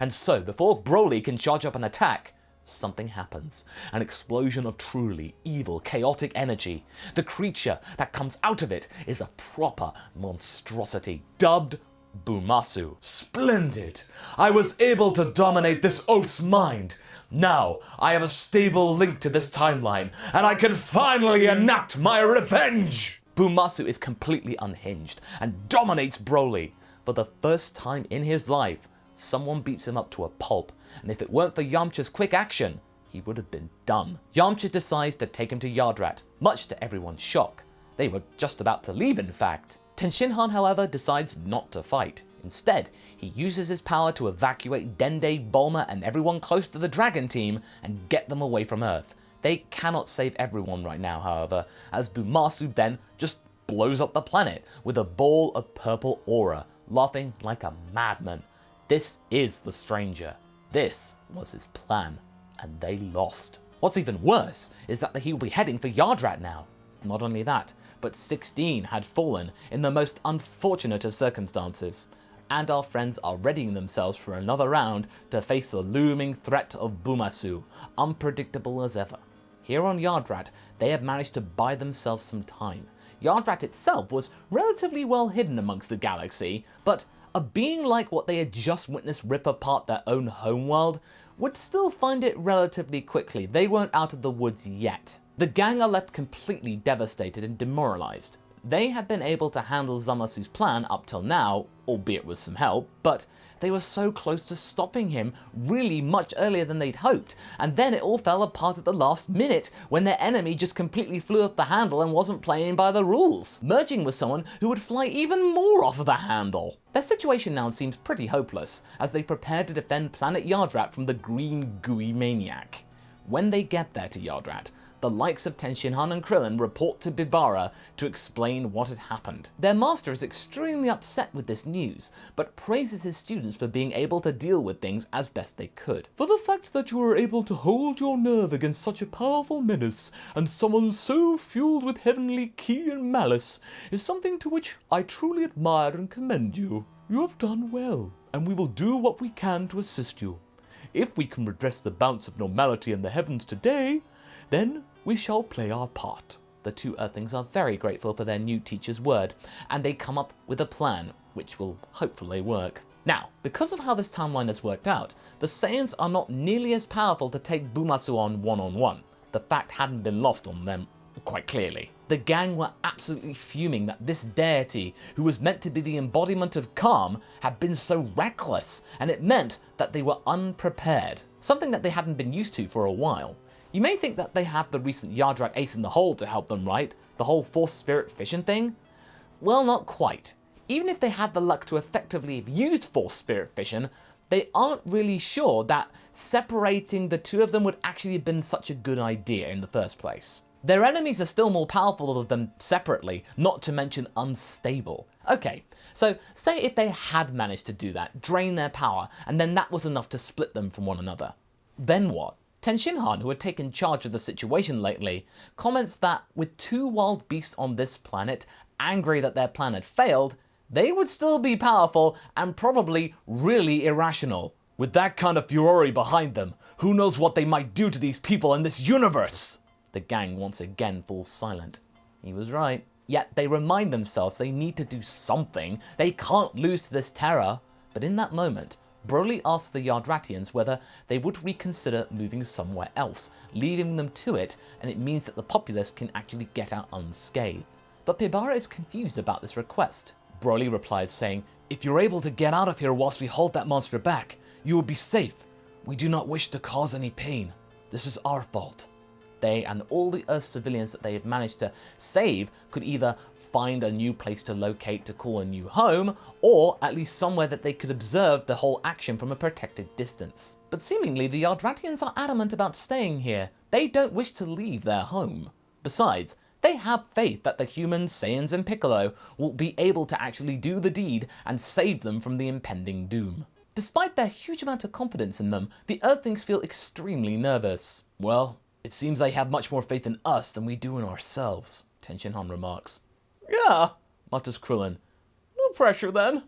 And so, before Broly can charge up an attack, something happens. An explosion of truly evil, chaotic energy. The creature that comes out of it is a proper monstrosity, dubbed Bumasu. Splendid! I was able to dominate this oaf's mind. Now, I have a stable link to this timeline, and I can finally enact my revenge! Bumasu is completely unhinged and dominates Broly. For the first time in his life, someone beats him up to a pulp, and if it weren't for Yamcha's quick action, he would have been done. Yamcha decides to take him to Yardrat, much to everyone's shock. They were just about to leave, in fact. Tenshinhan, however, decides not to fight. Instead, he uses his power to evacuate Dende, Bulma, and everyone close to the Dragon Team and get them away from Earth. They cannot save everyone right now, however, as Bumasu then just blows up the planet with a ball of purple aura, laughing like a madman. This is the stranger. This was his plan, and they lost. What's even worse is that he'll be heading for Yardrat now. Not only that, but 16 had fallen in the most unfortunate of circumstances, and our friends are readying themselves for another round to face the looming threat of Bumasu, unpredictable as ever. Here on Yardrat, they have managed to buy themselves some time. Yardrat itself was relatively well hidden amongst the galaxy, but a being like what they had just witnessed rip apart their own homeworld would still find it relatively quickly. They weren't out of the woods yet. The gang are left completely devastated and demoralized. They had been able to handle Zamasu's plan up till now, albeit with some help, but they were so close to stopping him really much earlier than they'd hoped, and then it all fell apart at the last minute when their enemy just completely flew off the handle and wasn't playing by the rules, merging with someone who would fly even more off of the handle. Their situation now seems pretty hopeless as they prepare to defend planet Yardrat from the green gooey maniac. When they get there to Yardrat, the likes of Tenshinhan and Krillin report to Bibara to explain what had happened. Their master is extremely upset with this news, but praises his students for being able to deal with things as best they could. For the fact that you were able to hold your nerve against such a powerful menace, and someone so fueled with heavenly ki and malice, is something to which I truly admire and commend you. You have done well, and we will do what we can to assist you. If we can redress the bounce of normality in the heavens today, then we shall play our part. The two Earthlings are very grateful for their new teacher's word, and they come up with a plan, which will hopefully work. Now, because of how this timeline has worked out, the Saiyans are not nearly as powerful to take Bumasu on one-on-one. The fact hadn't been lost on them quite clearly. The gang were absolutely fuming that this deity, who was meant to be the embodiment of calm, had been so reckless, and it meant that they were unprepared, something that they hadn't been used to for a while. You may think that they have the recent Yardrat ace in the hole to help them, right? The whole force spirit fission thing? Well, not quite. Even if they had the luck to effectively have used force spirit fission, they aren't really sure that separating the two of them would actually have been such a good idea in the first place. Their enemies are still more powerful than them separately, not to mention unstable. Okay, so say if they had managed to do that, drain their power, and then that was enough to split them from one another. Then what? Tenshinhan, who had taken charge of the situation lately, comments that with 2 wild beasts on this planet, angry that their plan had failed, they would still be powerful and probably really irrational. With that kind of fury behind them, who knows what they might do to these people in this universe? The gang once again falls silent. He was right. Yet they remind themselves they need to do something. They can't lose to this terror. But in that moment, Broly asks the Yardratians whether they would reconsider moving somewhere else, leaving them to it, and it means that the populace can actually get out unscathed. But Pibara is confused about this request. Broly replies saying, "If you're able to get out of here whilst we hold that monster back, you will be safe. We do not wish to cause any pain. This is our fault." They and all the Earth civilians that they had managed to save could either find a new place to locate to call a new home, or at least somewhere that they could observe the whole action from a protected distance. But seemingly the Yardratians are adamant about staying here. They don't wish to leave their home. Besides, they have faith that the humans, Saiyans and Piccolo will be able to actually do the deed and save them from the impending doom. Despite their huge amount of confidence in them, the Earthlings feel extremely nervous. "Well, it seems they have much more faith in us than we do in ourselves," Tenshinhan remarks. "Yeah," mutters Krillin. "No pressure then."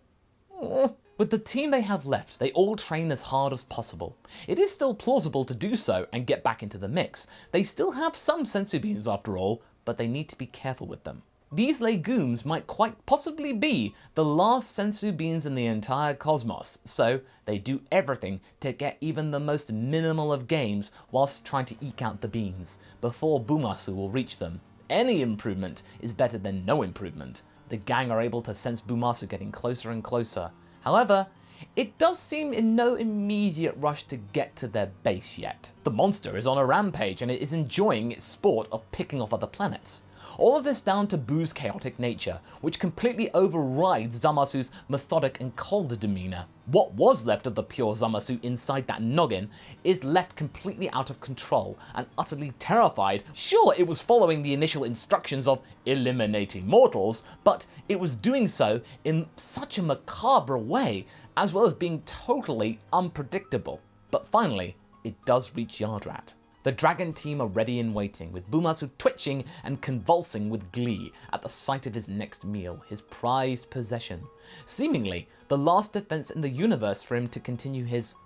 With the team they have left, they all train as hard as possible. It is still plausible to do so and get back into the mix. They still have some senzu beans after all, but they need to be careful with them. These legumes might quite possibly be the last senzu beans in the entire cosmos, so they do everything to get even the most minimal of gains whilst trying to eke out the beans, before Bumasu will reach them. Any improvement is better than no improvement. The gang are able to sense Bumasu getting closer and closer. However, it does seem in no immediate rush to get to their base yet. The monster is on a rampage and it is enjoying its sport of picking off other planets. All of this down to Buu's chaotic nature, which completely overrides Zamasu's methodic and cold demeanor. What was left of the pure Zamasu inside that noggin is left completely out of control and utterly terrified. Sure, it was following the initial instructions of eliminating mortals, but it was doing so in such a macabre way, as well as being totally unpredictable. But finally, it does reach Yardrat. The dragon team are ready and waiting, with Bumasu twitching and convulsing with glee at the sight of his next meal, his prized possession. Seemingly, the last defense in the universe for him to continue his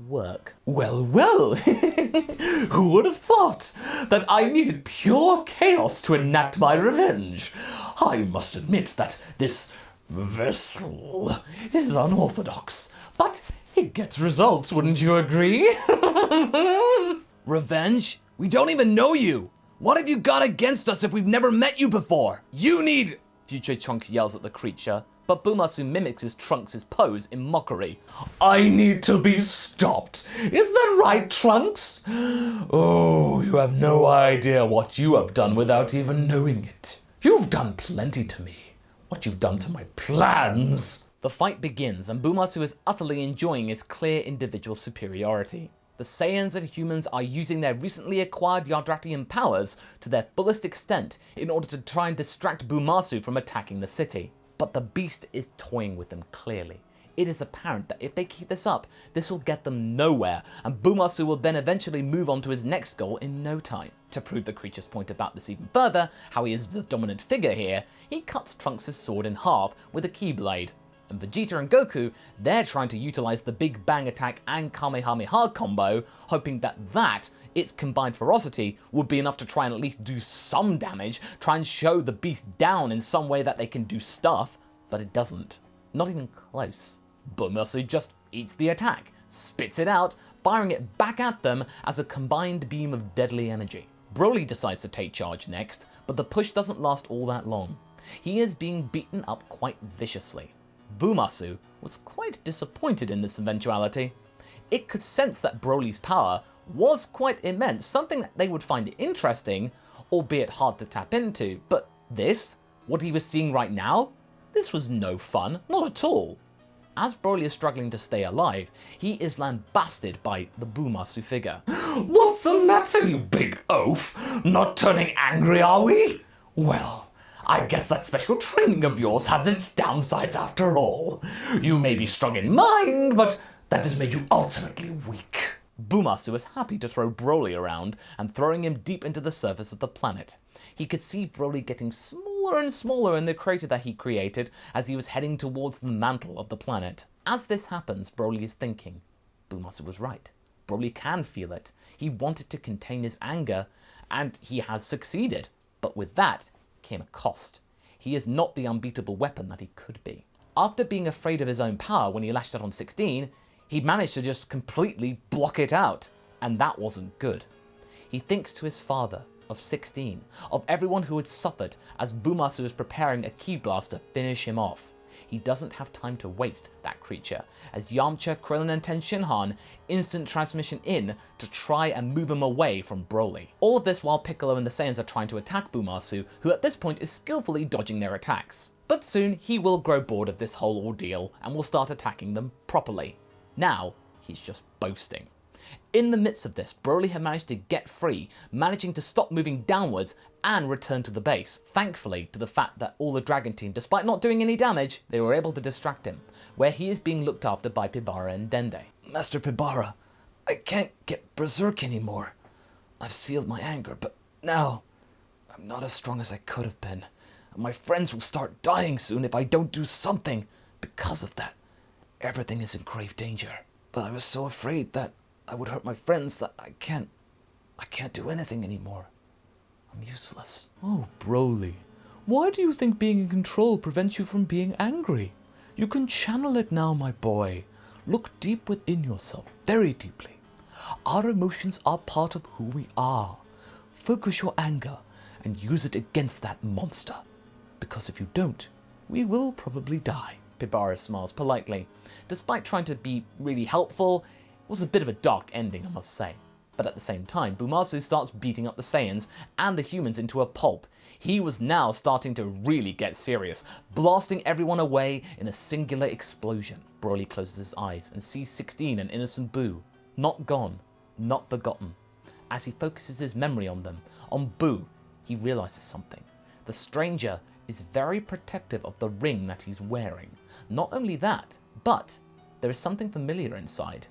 work. Well, well, who would have thought that I needed pure chaos to enact my revenge? I must admit that this vessel is unorthodox, but it gets results, wouldn't you agree? Revenge? We don't even know you! What have you got against us if we've never met you before? You need... Future Trunks yells at the creature, but Bumasu mimics his Trunks' pose in mockery. I need to be stopped. Is that right, Trunks? Oh, you have no idea what you have done without even knowing it. You've done plenty to me. What you've done to my plans. The fight begins, and Bumasu is utterly enjoying his clear individual superiority. The Saiyans and humans are using their recently acquired Yardratian powers to their fullest extent in order to try and distract Bumasu from attacking the city. But the beast is toying with them clearly. It is apparent that if they keep this up, this will get them nowhere, and Bumasu will then eventually move on to his next goal in no time. To prove the creature's point about this even further, how he is the dominant figure here, he cuts Trunks' sword in half with a keyblade. And Vegeta and Goku, they're trying to utilize the Big Bang attack and Kamehameha combo, hoping that its combined ferocity would be enough to try and at least do some damage, try and show the beast down in some way that they can do stuff, but it doesn't. Not even close. Bumasu just eats the attack, spits it out, firing it back at them as a combined beam of deadly energy. Broly decides to take charge next, but the push doesn't last all that long. He is being beaten up quite viciously. Bumasu was quite disappointed in this eventuality. It could sense that Broly's power was quite immense, something that they would find interesting, albeit hard to tap into, but this, what he was seeing right now, this was no fun, not at all. as Broly is struggling to stay alive, he is lambasted by the Bumasu figure. What's the matter, you big oaf? Not turning angry, are we? Well, I guess that special training of yours has its downsides after all. You may be strong in mind, but that has made you ultimately weak. Bumasu was happy to throw Broly around and throwing him deep into the surface of the planet. He could see Broly getting smaller and smaller in the crater that he created as he was heading towards the mantle of the planet. As this happens, Broly is thinking, Bumasu was right. Broly can feel it. He wanted to contain his anger, and he has succeeded. But with that came a cost. He is not the unbeatable weapon that he could be. After being afraid of his own power when he lashed out on 16, he managed to just completely block it out, and that wasn't good. He thinks to his father, of 16, of everyone who had suffered as Bumasu is preparing a ki blast to finish him off. He doesn't have time to waste that creature, as Yamcha, Krillin and Tenshinhan instant transmission in to try and move him away from Broly. All of this while Piccolo and the Saiyans are trying to attack Bumasu, who at this point is skillfully dodging their attacks. But soon he will grow bored of this whole ordeal and will start attacking them properly. Now, he's just boasting. In the midst of this, Broly had managed to get free, managing to stop moving downwards and return to the base, thankfully to the fact that all the Dragon Team, despite not doing any damage, they were able to distract him, where he is being looked after by Pibara and Dende. Master Pibara, I can't get berserk anymore. I've sealed my anger, but now I'm not as strong as I could have been. My friends will start dying soon if I don't do something because of that. Everything is in grave danger. But I was so afraid that I would hurt my friends that I can't do anything anymore. I'm useless. Oh, Broly, why do you think being in control prevents you from being angry? You can channel it now, my boy. Look deep within yourself, very deeply. Our emotions are part of who we are. Focus your anger and use it against that monster. Because if you don't, we will probably die. Pibara smiles politely. Despite trying to be really helpful, it was a bit of a dark ending, I must say. But at the same time, Bumasu starts beating up the Saiyans and the humans into a pulp. He was now starting to really get serious, blasting everyone away in a singular explosion. Broly closes his eyes and sees 16 and innocent Buu. Not gone, not forgotten. As he focuses his memory on them, on Buu, he realizes something. The stranger is very protective of the ring that he's wearing. Not only that, but there is something familiar inside.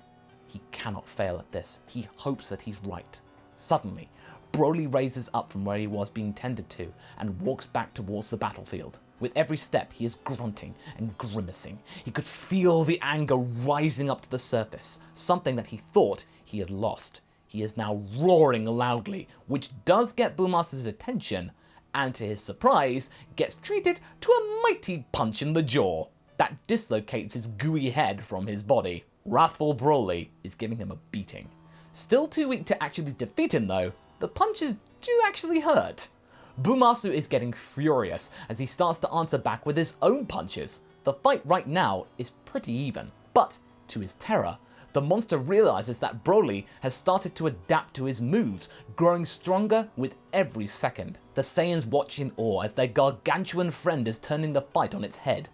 He cannot fail at this. He hopes that he's right. Suddenly, Broly raises up from where he was being tended to and walks back towards the battlefield. With every step, he is grunting and grimacing. He could feel the anger rising up to the surface, something that he thought he had lost. He is now roaring loudly, which does get Bumasu's attention, and to his surprise, gets treated to a mighty punch in the jaw that dislocates his gooey head from his body. Wrathful Broly is giving him a beating. Still too weak to actually defeat him though, the punches do actually hurt. Bumasu is getting furious as he starts to answer back with his own punches. The fight right now is pretty even, but to his terror, the monster realizes that Broly has started to adapt to his moves, growing stronger with every second. The Saiyans watch in awe as their gargantuan friend is turning the fight on its head.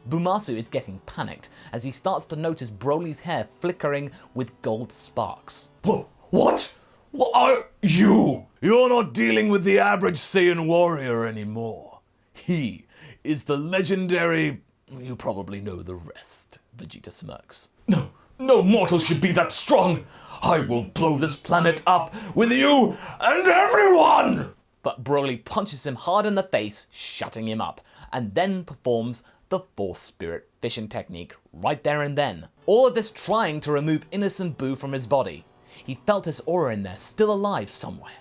Bumasu is getting panicked as he starts to notice Broly's hair flickering with gold sparks. Whoa, what? What are you? You're not dealing with the average Saiyan warrior anymore. He is the legendary... You probably know the rest. Vegeta smirks. No mortal should be that strong. I will blow this planet up with you and everyone! But Broly punches him hard in the face, shutting him up, and then performs the Force Spirit Fission technique right there and then. All of this trying to remove innocent Buu from his body. He felt his aura in there, still alive somewhere.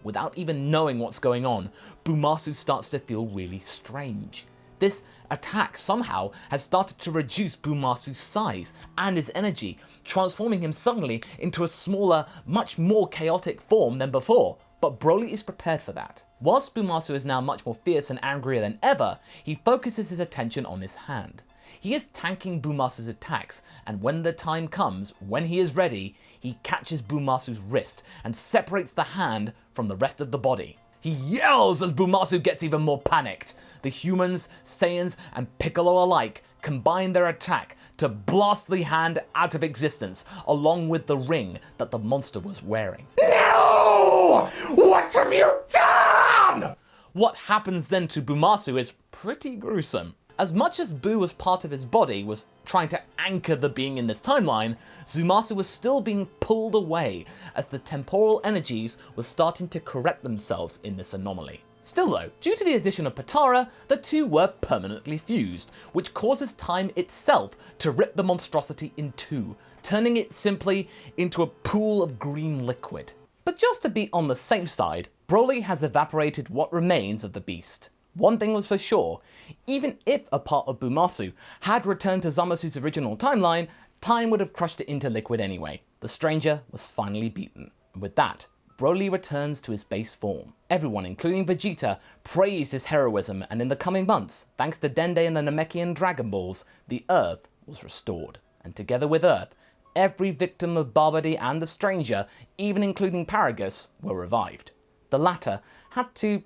Without even knowing what's going on, Bumasu starts to feel really strange. This attack somehow has started to reduce Bumasu's size and his energy, transforming him suddenly into a smaller, much more chaotic form than before. But Broly is prepared for that. Whilst Bumasu is now much more fierce and angrier than ever, he focuses his attention on his hand. He is tanking Bumasu's attacks, and when the time comes, when he is ready, he catches Bumasu's wrist and separates the hand from the rest of the body. He yells as Bumasu gets even more panicked. The humans, Saiyans, and Piccolo alike combine their attack to blast the hand out of existence, along with the ring that the monster was wearing. No! What have you done? What happens then to Bumasu is pretty gruesome. As much as Buu as part of his body was trying to anchor the being in this timeline, Zamasu was still being pulled away as the temporal energies were starting to correct themselves in this anomaly. Still though, due to the addition of Patara, the two were permanently fused, which causes time itself to rip the monstrosity in two, turning it simply into a pool of green liquid. But just to be on the safe side, Broly has evaporated what remains of the beast. One thing was for sure, even if a part of Bumasu had returned to Zamasu's original timeline, time would have crushed it into liquid anyway. The stranger was finally beaten. And with that, Broly returns to his base form. Everyone, including Vegeta, praised his heroism, and in the coming months, thanks to Dende and the Namekian Dragon Balls, the Earth was restored. And together with Earth, every victim of Babidi and the stranger, even including Paragus, were revived. The latter had to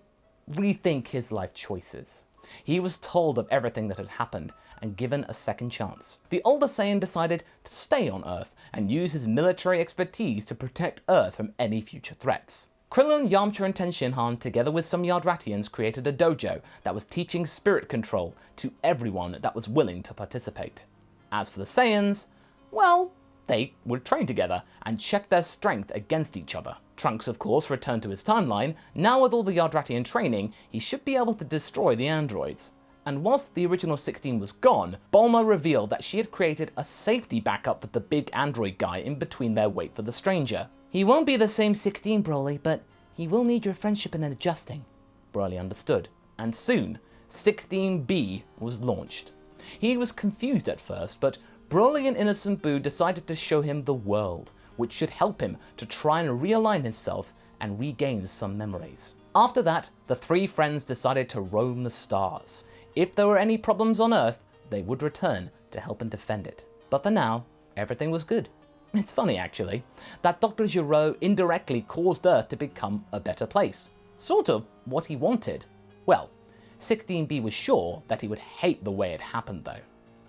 rethink his life choices. He was told of everything that had happened and given a second chance. The older Saiyan decided to stay on Earth and use his military expertise to protect Earth from any future threats. Krillin, Yamcha and Tenshinhan, together with some Yardratians, created a dojo that was teaching spirit control to everyone that was willing to participate. As for the Saiyans, well, they would train together and check their strength against each other. Trunks, of course, returned to his timeline. Now with all the Yardratian training, he should be able to destroy the androids. And whilst the original 16 was gone, Bulma revealed that she had created a safety backup for the big android guy in between their wait for the stranger. He won't be the same 16, Broly, but he will need your friendship in adjusting. Broly understood. And soon, 16B was launched. He was confused at first, but Broly and Innocent Buu decided to show him the world, which should help him to try and realign himself and regain some memories. After that, the three friends decided to roam the stars. If there were any problems on Earth, they would return to help and defend it. But for now, everything was good. It's funny actually, that Dr. Gero indirectly caused Earth to become a better place. Sort of what he wanted. Well, 16B was sure that he would hate the way it happened though.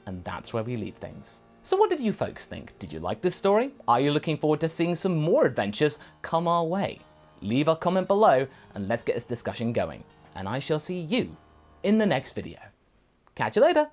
And that's where we leave things. So what did you folks think? Did you like this story? Are you looking forward to seeing some more adventures come our way? Leave a comment below and let's get this discussion going. And I shall see you in the next video. Catch you later!